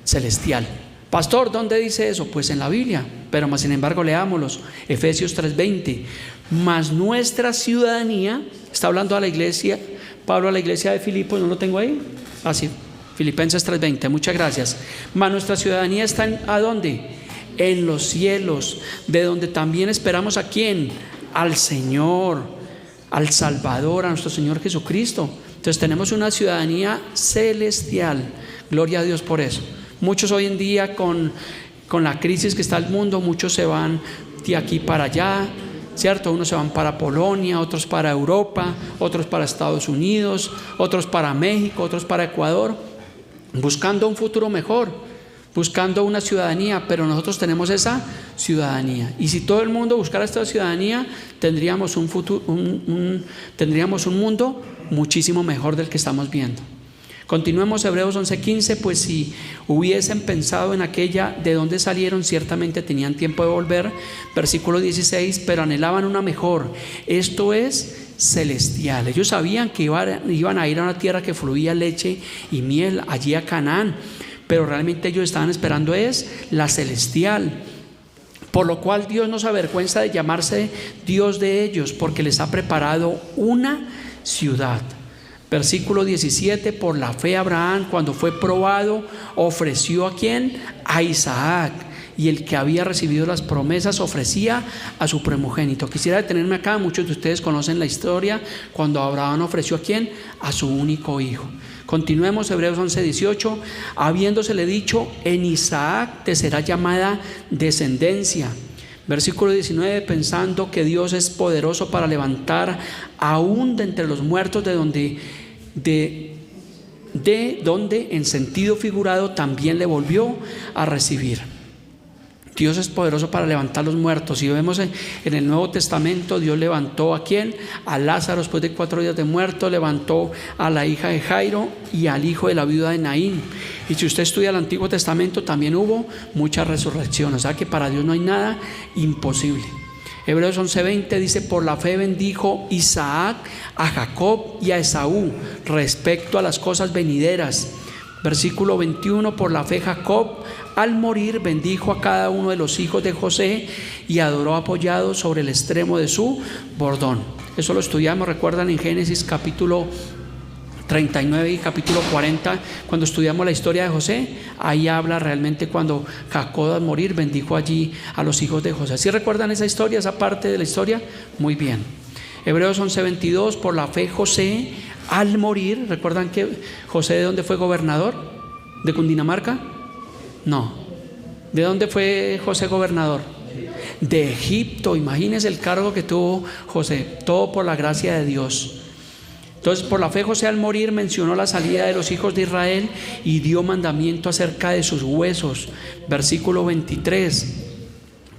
[SPEAKER 1] celestial. Pastor, ¿dónde dice eso? Pues en la Biblia, pero más sin embargo leámoslos. Efesios 3:20. Mas nuestra ciudadanía, está hablando a la iglesia, Pablo a la iglesia de Filipos, ¿no lo tengo ahí? Así, Filipenses 3:20, muchas gracias. Mas nuestra ciudadanía está ¿a dónde? En los cielos, de donde también esperamos ¿a quién? Al Señor, al Salvador, a nuestro Señor Jesucristo. Entonces tenemos una ciudadanía celestial. Gloria a Dios por eso. Muchos hoy en día con la crisis que está el mundo, muchos se van de aquí para allá, ¿cierto? Unos se van para Polonia, otros para Europa, otros para Estados Unidos, otros para México, otros para Ecuador, buscando un futuro mejor, buscando una ciudadanía. Pero nosotros tenemos esa ciudadanía, y si todo el mundo buscara esta ciudadanía, tendríamos un mundo muchísimo mejor del que estamos viendo. Continuemos Hebreos 11:15, pues si hubiesen pensado en aquella de donde salieron, ciertamente tenían tiempo de volver. Versículo 16, pero anhelaban una mejor, esto es celestial. Ellos sabían que iban a ir a una tierra que fluía leche y miel, allí a Canaán, pero realmente ellos estaban esperando es la celestial. Por lo cual Dios no se avergüenza de llamarse Dios de ellos, porque les ha preparado una ciudad. Versículo 17, por la fe Abraham, cuando fue probado, ofreció ¿a quién? A Isaac, y el que había recibido las promesas ofrecía a su primogénito. Quisiera detenerme acá, muchos de ustedes conocen la historia, cuando Abraham ofreció ¿a quién? A su único hijo. Continuemos Hebreos 11:18, habiéndosele dicho, en Isaac te será llamada descendencia. Versículo 19, pensando que Dios es poderoso para levantar aún de entre los muertos, de donde en sentido figurado también le volvió a recibir. Dios es poderoso para levantar los muertos. Y vemos en el Nuevo Testamento, Dios levantó ¿a quién? A Lázaro después de 4 días de muerto, levantó a la hija de Jairo y al hijo de la viuda de Naín. Y si usted estudia el Antiguo Testamento, también hubo muchas resurrecciones. O sea que para Dios no hay nada imposible. Hebreos 11:20 dice, por la fe bendijo Isaac a Jacob y a Esaú respecto a las cosas venideras. Versículo 21, por la fe Jacob al morir bendijo a cada uno de los hijos de José y adoró apoyado sobre el extremo de su bordón. Eso lo estudiamos, recuerdan, en Génesis capítulo 39 y capítulo 40, cuando estudiamos la historia de José. Ahí habla realmente cuando Jacob al morir bendijo allí a los hijos de José. ¿Sí recuerdan esa historia, esa parte de la historia? Muy bien. Hebreos 11:22, por la fe José al morir, ¿recuerdan que José de dónde fue gobernador? ¿De Cundinamarca? No. ¿De dónde fue José gobernador? De Egipto. Imagínense el cargo que tuvo José, todo por la gracia de Dios. Entonces, por la fe José al morir mencionó la salida de los hijos de Israel y dio mandamiento acerca de sus huesos. Versículo 23,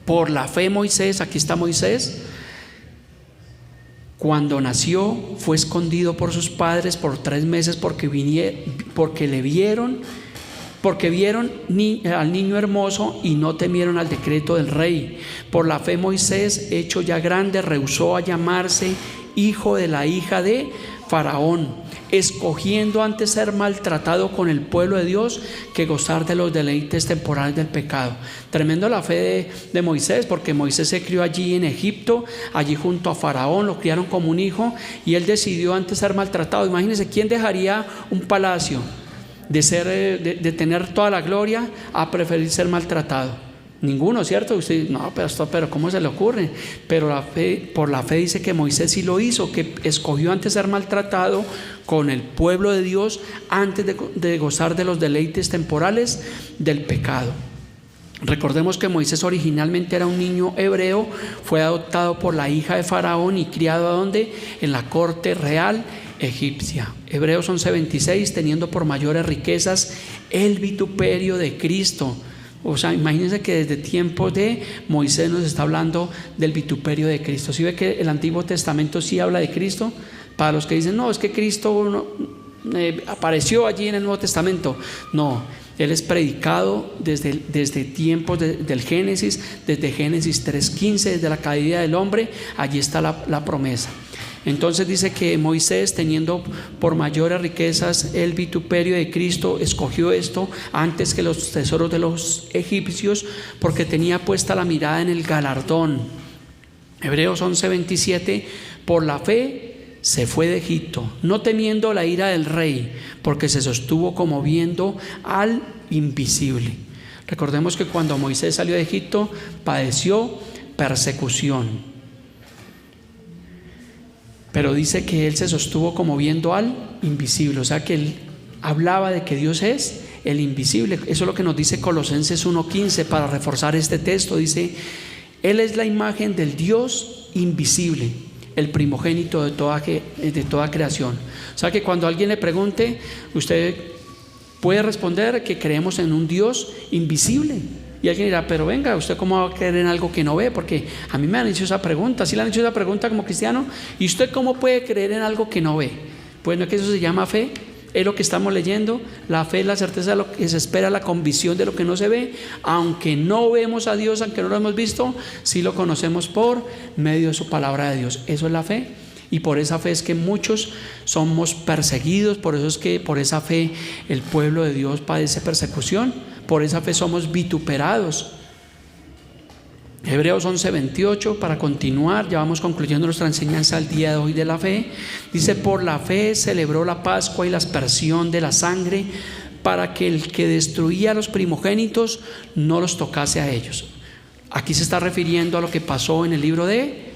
[SPEAKER 1] por la fe Moisés, aquí está Moisés, cuando nació fue escondido por sus padres por 3 meses porque vieron al niño hermoso y no temieron al decreto del rey. Por la fe Moisés, hecho ya grande, rehusó a llamarse hijo de la hija de Faraón, escogiendo antes ser maltratado con el pueblo de Dios que gozar de los deleites temporales del pecado. Tremendo la fe de Moisés, porque Moisés se crió allí en Egipto, allí junto a Faraón, lo criaron como un hijo y él decidió antes ser maltratado. Imagínense, ¿quién dejaría un palacio de tener toda la gloria a preferir ser maltratado? Ninguno, ¿cierto? Usted, no, pero ¿cómo se le ocurre? Pero por la fe dice que Moisés sí lo hizo, que escogió antes ser maltratado con el pueblo de Dios antes de gozar de los deleites temporales del pecado. Recordemos que Moisés originalmente era un niño hebreo, fue adoptado por la hija de Faraón y criado ¿a dónde? En la corte real egipcia. Hebreos 11:26, teniendo por mayores riquezas el vituperio de Cristo. O sea, imagínense que desde tiempos de Moisés nos está hablando del vituperio de Cristo. ¿Sí ve que el Antiguo Testamento sí habla de Cristo? Para los que dicen, no, es que Cristo apareció allí en el Nuevo Testamento. No, Él es predicado desde tiempos del Génesis, desde Génesis 3:15, desde la caída del hombre, allí está la promesa. Entonces dice que Moisés, teniendo por mayores riquezas el vituperio de Cristo, escogió esto antes que los tesoros de los egipcios, porque tenía puesta la mirada en el galardón. Hebreos 11:27, por la fe se fue de Egipto, no temiendo la ira del rey, porque se sostuvo como viendo al invisible. Recordemos que cuando Moisés salió de Egipto padeció persecución, pero dice que él se sostuvo como viendo al invisible. O sea que él hablaba de que Dios es el invisible. Eso es lo que nos dice Colosenses 1:15 para reforzar este texto. Dice, Él es la imagen del Dios invisible, el primogénito de toda creación. O sea que cuando alguien le pregunte, usted puede responder que creemos en un Dios invisible. Y alguien dirá, pero venga, ¿usted cómo va a creer en algo que no ve? Porque a mí me han hecho esa pregunta. ¿Sí le han hecho esa pregunta como cristiano? ¿Y usted cómo puede creer en algo que no ve? Pues no es que eso se llama fe. Es lo que estamos leyendo. La fe es la certeza de lo que se espera, la convicción de lo que no se ve. Aunque no vemos a Dios, aunque no lo hemos visto, sí lo conocemos por medio de su palabra de Dios. Eso es la fe. Y por esa fe es que muchos somos perseguidos. Por eso es que por esa fe el pueblo de Dios padece persecución. Por esa fe somos vituperados. Hebreos 11:28, para continuar, ya vamos concluyendo nuestra enseñanza al día de hoy de la fe. Dice: por la fe celebró la Pascua y la aspersión de la sangre, para que el que destruía a los primogénitos no los tocase a ellos. Aquí se está refiriendo a lo que pasó en el libro de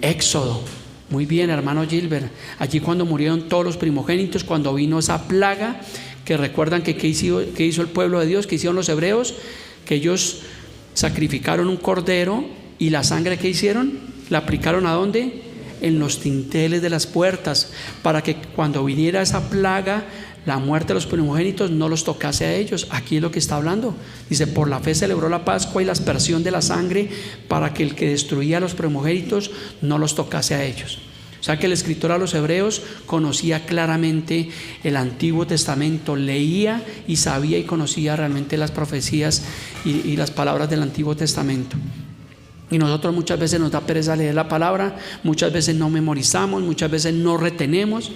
[SPEAKER 1] Éxodo. Muy bien, hermano Gilbert. Allí cuando murieron todos los primogénitos, cuando vino esa plaga, que recuerdan que ¿qué hizo el pueblo de Dios? ¿Qué hicieron los hebreos? Que ellos sacrificaron un cordero y la sangre que hicieron, la aplicaron ¿a dónde? En los dinteles de las puertas, para que cuando viniera esa plaga, la muerte de los primogénitos no los tocase a ellos. Aquí es lo que está hablando. Dice: por la fe celebró la Pascua y la aspersión de la sangre, para que el que destruía a los primogénitos no los tocase a ellos. O sea que el escritor a los hebreos conocía claramente el Antiguo Testamento, leía y sabía y conocía realmente las profecías y las palabras del Antiguo Testamento. Y nosotros muchas veces nos da pereza leer la palabra, muchas veces no memorizamos, muchas veces no retenemos.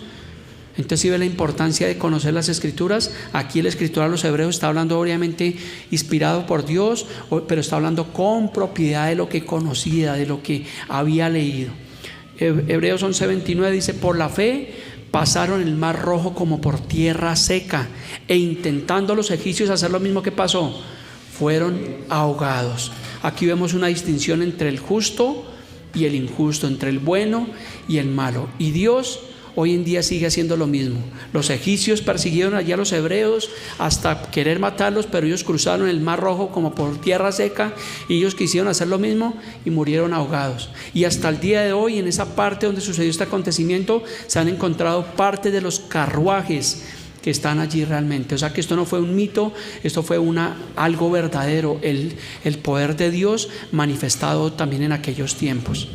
[SPEAKER 1] Entonces, si ve la importancia de conocer las Escrituras. Aquí el escritor a los hebreos está hablando obviamente inspirado por Dios, pero está hablando con propiedad de lo que conocía, de lo que había leído. Hebreos 11:29 dice: por la fe pasaron el mar rojo como por tierra seca, e intentando los egipcios hacer lo mismo, que pasó, fueron ahogados. Aquí vemos una distinción entre el justo y el injusto, entre el bueno y el malo. Y Dios hoy en día sigue haciendo lo mismo. Los egipcios persiguieron allá a los hebreos hasta querer matarlos, pero ellos cruzaron el mar rojo como por tierra seca, y ellos quisieron hacer lo mismo y murieron ahogados. Y hasta el día de hoy, en esa parte donde sucedió este acontecimiento, se han encontrado parte de los carruajes que están allí realmente. O sea que esto no fue un mito, esto fue algo verdadero, el poder de Dios manifestado también en aquellos tiempos.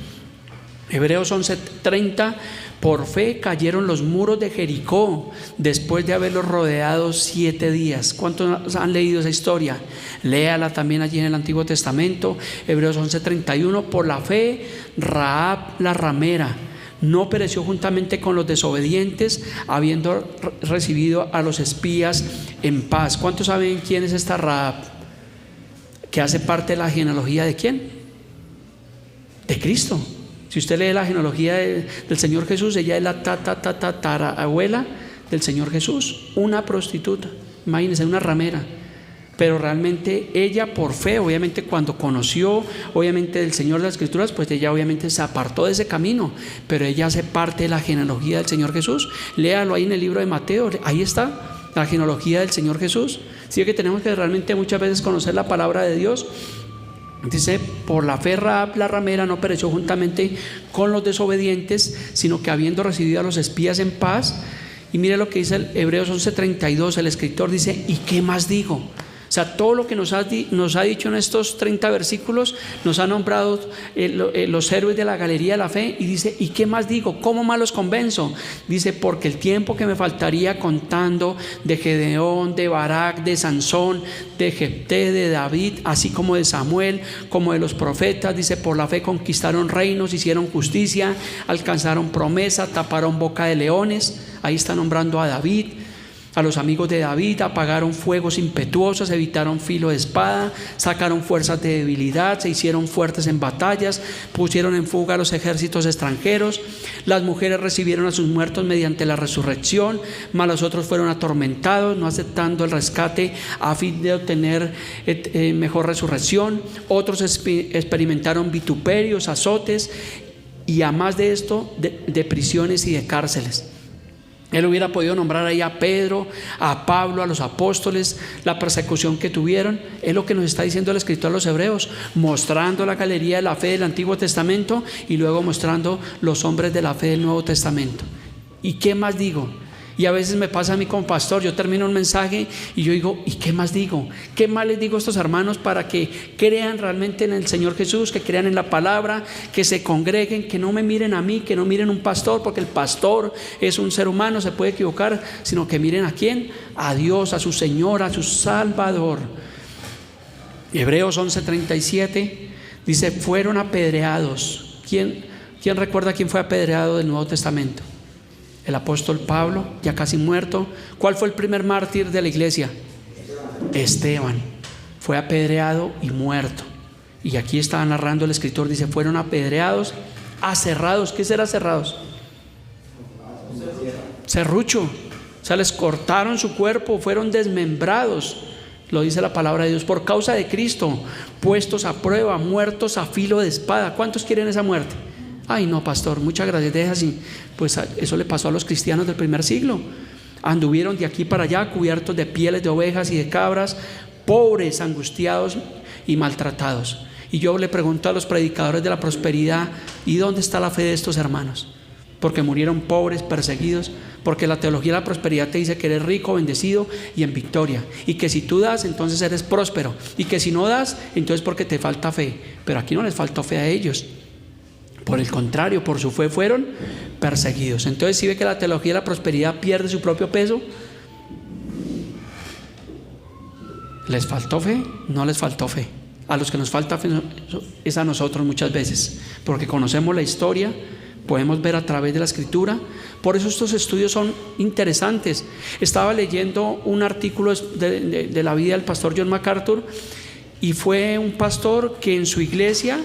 [SPEAKER 1] Hebreos 11:30: por fe cayeron los muros de Jericó después de haberlos rodeado 7 días. ¿Cuántos han leído esa historia? Léala también allí en el Antiguo Testamento. Hebreos 11:31: por la fe Rahab la ramera no pereció juntamente con los desobedientes, habiendo recibido a los espías en paz. ¿Cuántos saben quién es esta Rahab? Que hace parte de la genealogía ¿de quién? De Cristo. Si usted lee la genealogía del Señor Jesús, ella es la tatarabuela del Señor Jesús, una prostituta, imagínense, una ramera. Pero realmente ella, por fe, obviamente cuando conoció obviamente del Señor de las Escrituras, pues ella obviamente se apartó de ese camino, pero ella hace parte de la genealogía del Señor Jesús. Léalo ahí en el libro de Mateo, ahí está la genealogía del Señor Jesús. Sí que tenemos que realmente muchas veces conocer la palabra de Dios. Dice: por la fe Rahab la ramera no pereció juntamente con los desobedientes, sino que habiendo recibido a los espías en paz. Y mire lo que dice el Hebreos 11:32, el escritor dice: ¿y qué más digo? O sea, todo lo que nos ha dicho en estos 30 versículos, nos ha nombrado los héroes de la galería de la fe, y dice: ¿y qué más digo? ¿Cómo más los convenzo? Dice: porque el tiempo que me faltaría contando de Gedeón, de Barak, de Sansón, de Jefté, de David, así como de Samuel, como de los profetas. Dice: por la fe conquistaron reinos, hicieron justicia, alcanzaron promesa, taparon boca de leones. Ahí está nombrando a David. A los amigos de David: apagaron fuegos impetuosos, evitaron filo de espada, sacaron fuerzas de debilidad, se hicieron fuertes en batallas, pusieron en fuga a los ejércitos extranjeros. Las mujeres recibieron a sus muertos mediante la resurrección, mas los otros fueron atormentados, no aceptando el rescate a fin de obtener mejor resurrección. Otros experimentaron vituperios, azotes, y a más de esto, de prisiones y de cárceles. Él hubiera podido nombrar ahí a Pedro, a Pablo, a los apóstoles, la persecución que tuvieron. Es lo que nos está diciendo el escritor a los hebreos, mostrando la galería de la fe del Antiguo Testamento y luego mostrando los hombres de la fe del Nuevo Testamento. ¿Y qué más digo? Y a veces me pasa a mí como pastor, yo termino un mensaje y yo digo, ¿y qué más digo? ¿Qué más les digo a estos hermanos para que crean realmente en el Señor Jesús, que crean en la palabra, que se congreguen, que no me miren a mí, que no miren a un pastor, porque el pastor es un ser humano, se puede equivocar, sino que miren a quién, a Dios, a su Señor, a su Salvador. Hebreos 11:37 dice, fueron apedreados. ¿Quién recuerda quién fue apedreado del Nuevo Testamento? El apóstol Pablo, ya casi muerto. ¿Cuál fue el primer mártir de la iglesia? Esteban. Fue apedreado y muerto. Y aquí está narrando el escritor, dice, fueron apedreados, aserrados. ¿Qué será aserrados? Serrucho. O sea, les cortaron su cuerpo, fueron desmembrados. Lo dice la palabra de Dios, por causa de Cristo, puestos a prueba, muertos a filo de espada. ¿Cuántos quieren esa muerte? Ay, no, pastor, muchas gracias, deja así. Pues eso le pasó a los cristianos del primer siglo. Anduvieron de aquí para allá cubiertos de pieles de ovejas y de cabras, pobres, angustiados y maltratados. Y yo le pregunto a los predicadores de la prosperidad, ¿y dónde está la fe de estos hermanos? Porque murieron pobres, perseguidos, porque la teología de la prosperidad te dice que eres rico, bendecido y en victoria, y que si tú das, entonces eres próspero, y que si no das, entonces porque te falta fe. Pero aquí no les faltó fe a ellos. Por el contrario, por su fe fueron perseguidos. Entonces, si ve que la teología de la prosperidad pierde su propio peso, ¿les faltó fe? No les faltó fe. A los que nos falta fe es a nosotros muchas veces, porque conocemos la historia, podemos ver a través de la escritura. Por eso estos estudios son interesantes. Estaba leyendo un artículo de la vida del pastor John MacArthur, y fue un pastor que en su iglesia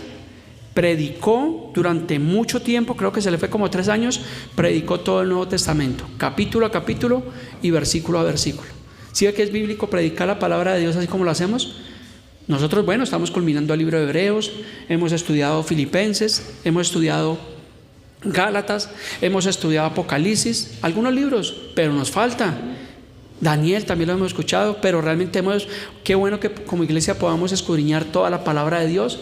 [SPEAKER 1] predicó durante mucho tiempo, creo que se le fue como 3 años, predicó todo el Nuevo Testamento, capítulo a capítulo y versículo a versículo. ¿Sí ve que es bíblico predicar la palabra de Dios así como lo hacemos? Nosotros, bueno, estamos culminando el libro de Hebreos, hemos estudiado Filipenses, hemos estudiado Gálatas, hemos estudiado Apocalipsis, algunos libros, pero nos falta. Daniel también lo hemos escuchado, pero realmente qué bueno que como iglesia podamos escudriñar toda la palabra de Dios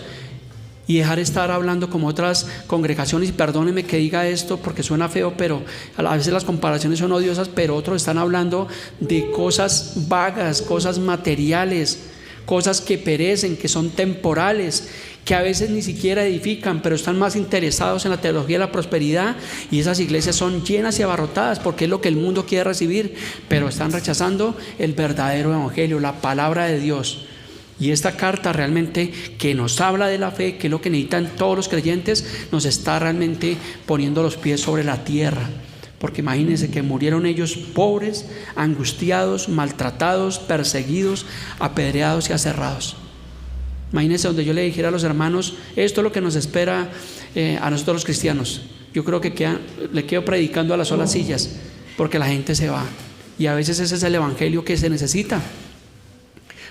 [SPEAKER 1] y dejar de estar hablando como otras congregaciones. Y perdónenme que diga esto porque suena feo, pero a veces las comparaciones son odiosas, pero otros están hablando de cosas vagas, cosas materiales, cosas que perecen, que son temporales, que a veces ni siquiera edifican, pero están más interesados en la teología de la prosperidad, y esas iglesias son llenas y abarrotadas porque es lo que el mundo quiere recibir, pero están rechazando el verdadero evangelio, la palabra de Dios. Y esta carta realmente que nos habla de la fe, que es lo que necesitan todos los creyentes, nos está realmente poniendo los pies sobre la tierra. Porque imagínense que murieron ellos pobres, angustiados, maltratados, perseguidos, apedreados y aserrados. Imagínense donde yo le dijera a los hermanos, esto es lo que nos espera a nosotros los cristianos. Yo creo que le quedo predicando a las solas sillas, porque la gente se va. Y a veces ese es el evangelio que se necesita.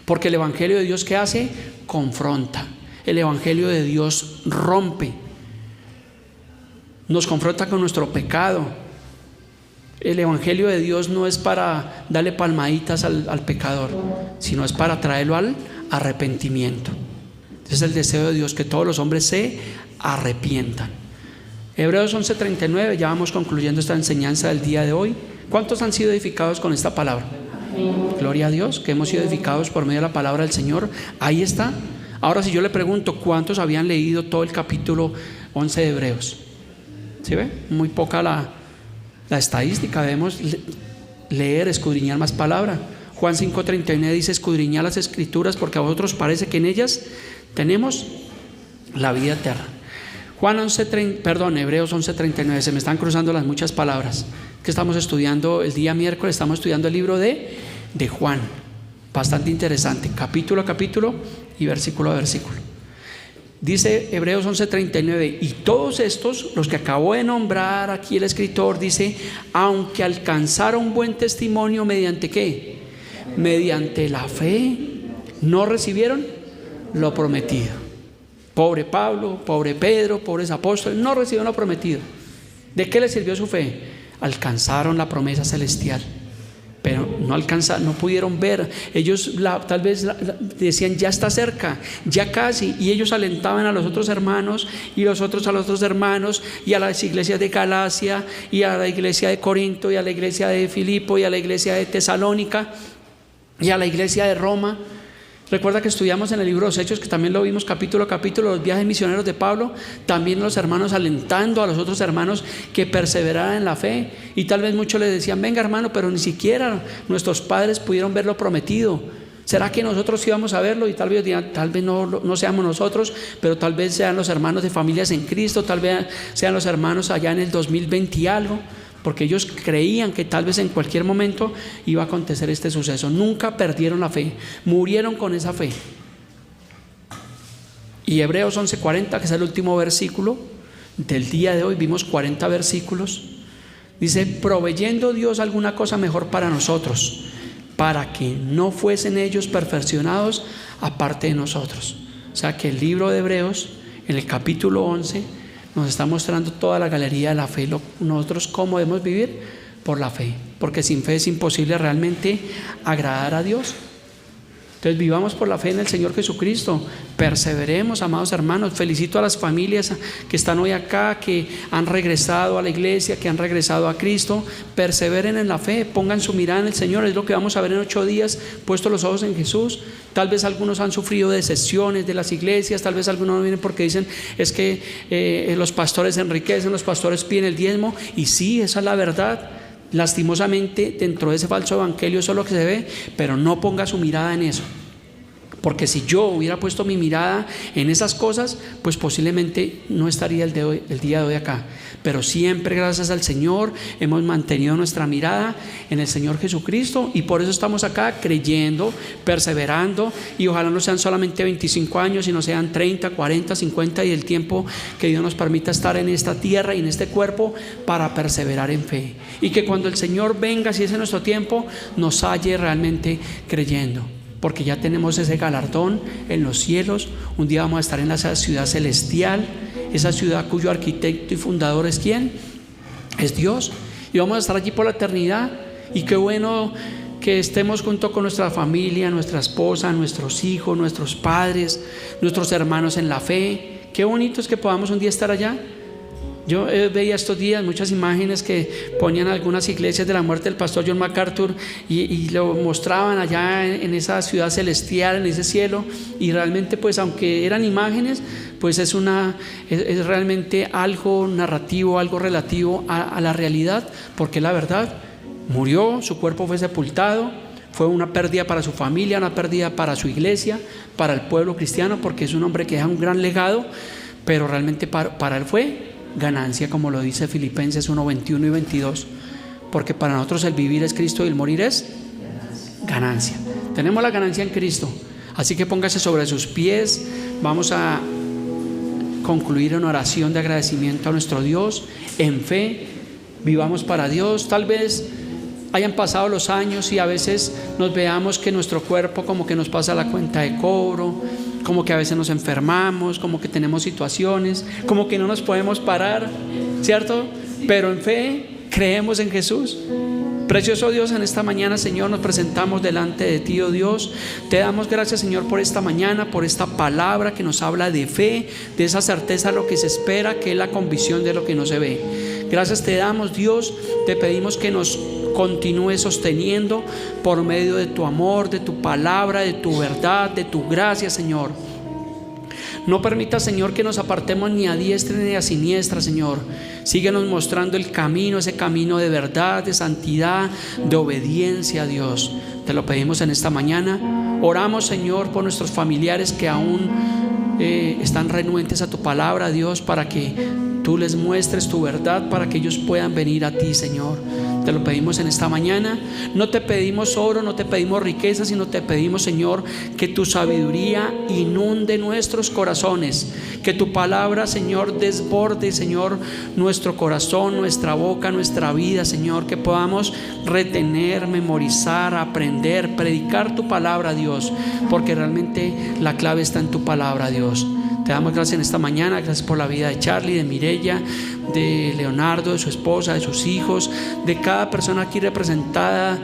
[SPEAKER 1] Porque el evangelio de Dios, ¿qué hace? Confronta. El evangelio de Dios rompe. Nos confronta con nuestro pecado. El evangelio de Dios no es para darle palmaditas al pecador, sino es para traerlo al arrepentimiento. Ese es el deseo de Dios, que todos los hombres se arrepientan. Hebreos 11:39, ya vamos concluyendo esta enseñanza del día de hoy. ¿Cuántos han sido edificados con esta palabra? Gloria a Dios, que hemos sido edificados por medio de la palabra del Señor. Ahí está. Ahora, si yo le pregunto, ¿cuántos habían leído todo el capítulo 11 de Hebreos? ¿Sí ve? Muy poca la estadística. Debemos leer, escudriñar más palabra. Juan 5:39 dice, escudriñad las escrituras porque a vosotros parece que en ellas tenemos la vida eterna. Hebreos 11:39, se me están cruzando las muchas palabras que estamos estudiando el día miércoles. Estamos estudiando el libro de Juan, bastante interesante, capítulo a capítulo y versículo a versículo. Dice Hebreos 11:39, y todos estos, los que acabó de nombrar aquí el escritor, dice, aunque alcanzaron buen testimonio mediante ¿qué? Mediante la fe, no recibieron lo prometido. Pobre Pablo, pobre Pedro, pobres apóstoles, no recibieron lo prometido. ¿De qué les sirvió su fe? Alcanzaron la promesa celestial, pero no pudieron ver. Ellos tal vez decían, ya está cerca, ya casi, y ellos alentaban a los otros hermanos y los otros a los otros hermanos, y a las iglesias de Galacia, y a la iglesia de Corinto, y a la iglesia de Filipo, y a la iglesia de Tesalónica, y a la iglesia de Roma. Recuerda que estudiamos en el libro de los Hechos, que también lo vimos capítulo a capítulo, los viajes misioneros de Pablo, también los hermanos alentando a los otros hermanos que perseveraran en la fe. Y tal vez muchos les decían, venga hermano, pero ni siquiera nuestros padres pudieron ver lo prometido. ¿Será que nosotros íbamos a verlo? Y tal vez no seamos nosotros, pero tal vez sean los hermanos de Familias en Cristo, tal vez sean los hermanos allá en el 2020 y algo, porque ellos creían que tal vez en cualquier momento iba a acontecer este suceso. Nunca perdieron la fe, murieron con esa fe. Y Hebreos 11:40, que es el último versículo del día de hoy, vimos 40 versículos, dice, proveyendo Dios alguna cosa mejor para nosotros, para que no fuesen ellos perfeccionados aparte de nosotros. O sea que el libro de Hebreos, en el capítulo 11, nos está mostrando toda la galería de la fe. Nosotros cómo debemos vivir por la fe, porque sin fe es imposible realmente agradar a Dios. Entonces vivamos por la fe en el Señor Jesucristo, perseveremos, amados hermanos. Felicito a las familias que están hoy acá, que han regresado a la iglesia, que han regresado a Cristo. Perseveren en la fe, pongan su mirada en el Señor. Es lo que vamos a ver en 8 días, puestos los ojos en Jesús. Tal vez algunos han sufrido decepciones de las iglesias, tal vez algunos no vienen porque dicen, es que los pastores se enriquecen, los pastores piden el diezmo, y sí, esa es la verdad. Lastimosamente dentro de ese falso evangelio eso es lo que se ve, pero no ponga su mirada en eso, porque si yo hubiera puesto mi mirada en esas cosas, pues posiblemente no estaría el día de hoy acá. Pero siempre gracias al Señor hemos mantenido nuestra mirada en el Señor Jesucristo, y por eso estamos acá creyendo, perseverando, y ojalá no sean solamente 25 años, sino sean 30, 40, 50 y el tiempo que Dios nos permita estar en esta tierra y en este cuerpo para perseverar en fe, y que cuando el Señor venga, si ese es nuestro tiempo, nos halle realmente creyendo, porque ya tenemos ese galardón en los cielos. Un día vamos a estar en esa ciudad celestial, esa ciudad cuyo arquitecto y fundador es ¿quién? Es Dios, y vamos a estar allí por la eternidad. Y qué bueno que estemos junto con nuestra familia, nuestra esposa, nuestros hijos, nuestros padres, nuestros hermanos en la fe. Qué bonito es que podamos un día estar allá. Yo veía estos días muchas imágenes que ponían algunas iglesias de la muerte del pastor John MacArthur, y lo mostraban allá en esa ciudad celestial, en ese cielo, y realmente pues aunque eran imágenes, pues es realmente algo narrativo, algo relativo a la realidad, porque la verdad, murió, su cuerpo fue sepultado, fue una pérdida para su familia, una pérdida para su iglesia, para el pueblo cristiano, porque es un hombre que deja un gran legado, pero realmente para él fue ganancia, como lo dice Filipenses 1, 21 y 22, porque para nosotros el vivir es Cristo y el morir es ganancia. Tenemos la ganancia en Cristo, así que póngase sobre sus pies. Vamos a concluir en oración de agradecimiento a nuestro Dios, en fe. Vivamos para Dios. Tal vez hayan pasado los años y a veces nos veamos que nuestro cuerpo como que nos pasa la cuenta de cobro, como que a veces nos enfermamos, como que tenemos situaciones, como que no nos podemos parar, ¿cierto? Pero en fe creemos en Jesús. Precioso Dios, en esta mañana, Señor, nos presentamos delante de ti, oh Dios. Te damos gracias, Señor, por esta mañana, por esta palabra que nos habla de fe, de esa certeza de lo que se espera, que es la convicción de lo que no se ve. Gracias te damos, Dios. Te pedimos que nos continúe sosteniendo por medio de tu amor, de tu palabra, de tu verdad, de tu gracia, Señor. No permita, Señor, que nos apartemos ni a diestra ni a siniestra, Señor. Síguenos mostrando el camino, ese camino de verdad, de santidad, de obediencia a Dios. Te lo pedimos en esta mañana. Oramos, Señor, por nuestros familiares que aún están renuentes a tu palabra, Dios, para que tú les muestres tu verdad, para que ellos puedan venir a ti, Señor. Te lo pedimos en esta mañana. No te pedimos oro, no te pedimos riqueza, sino te pedimos, Señor, que tu sabiduría inunde nuestros corazones, que tu palabra, Señor, desborde, Señor, nuestro corazón, nuestra boca, nuestra vida, Señor, que podamos retener, memorizar, aprender, predicar tu palabra, Dios, porque realmente la clave está en tu palabra, Dios. Te damos gracias en esta mañana. Gracias por la vida de Charlie, de Mireya, de Leonardo, de su esposa, de sus hijos, de cada persona aquí representada,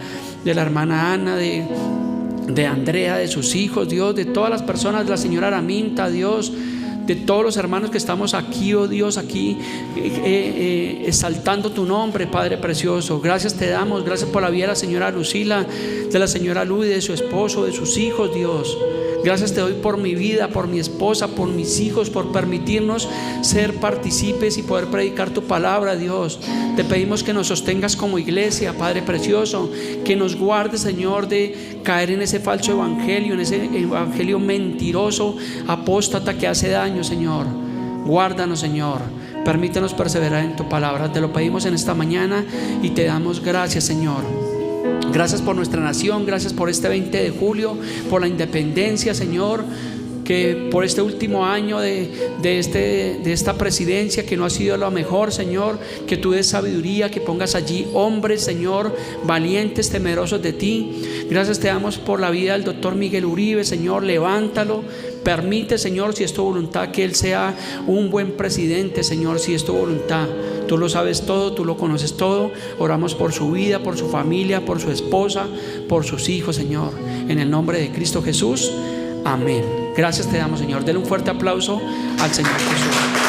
[SPEAKER 1] de la hermana Ana, de Andrea, de sus hijos, Dios, de todas las personas, de la señora Araminta, Dios, de todos los hermanos que estamos aquí, oh Dios, aquí exaltando tu nombre, Padre precioso. Gracias te damos, gracias por la vida de la señora Lucila, de la señora Ludi, de su esposo, de sus hijos, Dios. Gracias te doy por mi vida, por mi esposa, por mis hijos, por permitirnos ser partícipes y poder predicar tu palabra, Dios. Te pedimos que nos sostengas como iglesia, Padre precioso, que nos guardes, Señor, de caer en ese falso evangelio, en ese evangelio mentiroso, apóstata que hace daño, Señor. Guárdanos, Señor. Permítenos perseverar en tu palabra. Te lo pedimos en esta mañana y te damos gracias, Señor. Gracias por nuestra nación, gracias por este 20 de julio, por la independencia, Señor, que por este último año de esta presidencia que no ha sido lo mejor, Señor, que tú des sabiduría, que pongas allí hombres, Señor, valientes, temerosos de ti. Gracias te damos por la vida del doctor Miguel Uribe, Señor, levántalo. Permite, Señor, si es tu voluntad, que él sea un buen presidente, Señor, si es tu voluntad. Tú lo sabes todo, tú lo conoces todo. Oramos por su vida, por su familia, por su esposa, por sus hijos, Señor. En el nombre de Cristo Jesús, amén. Gracias te damos, Señor. Denle un fuerte aplauso al Señor Jesús.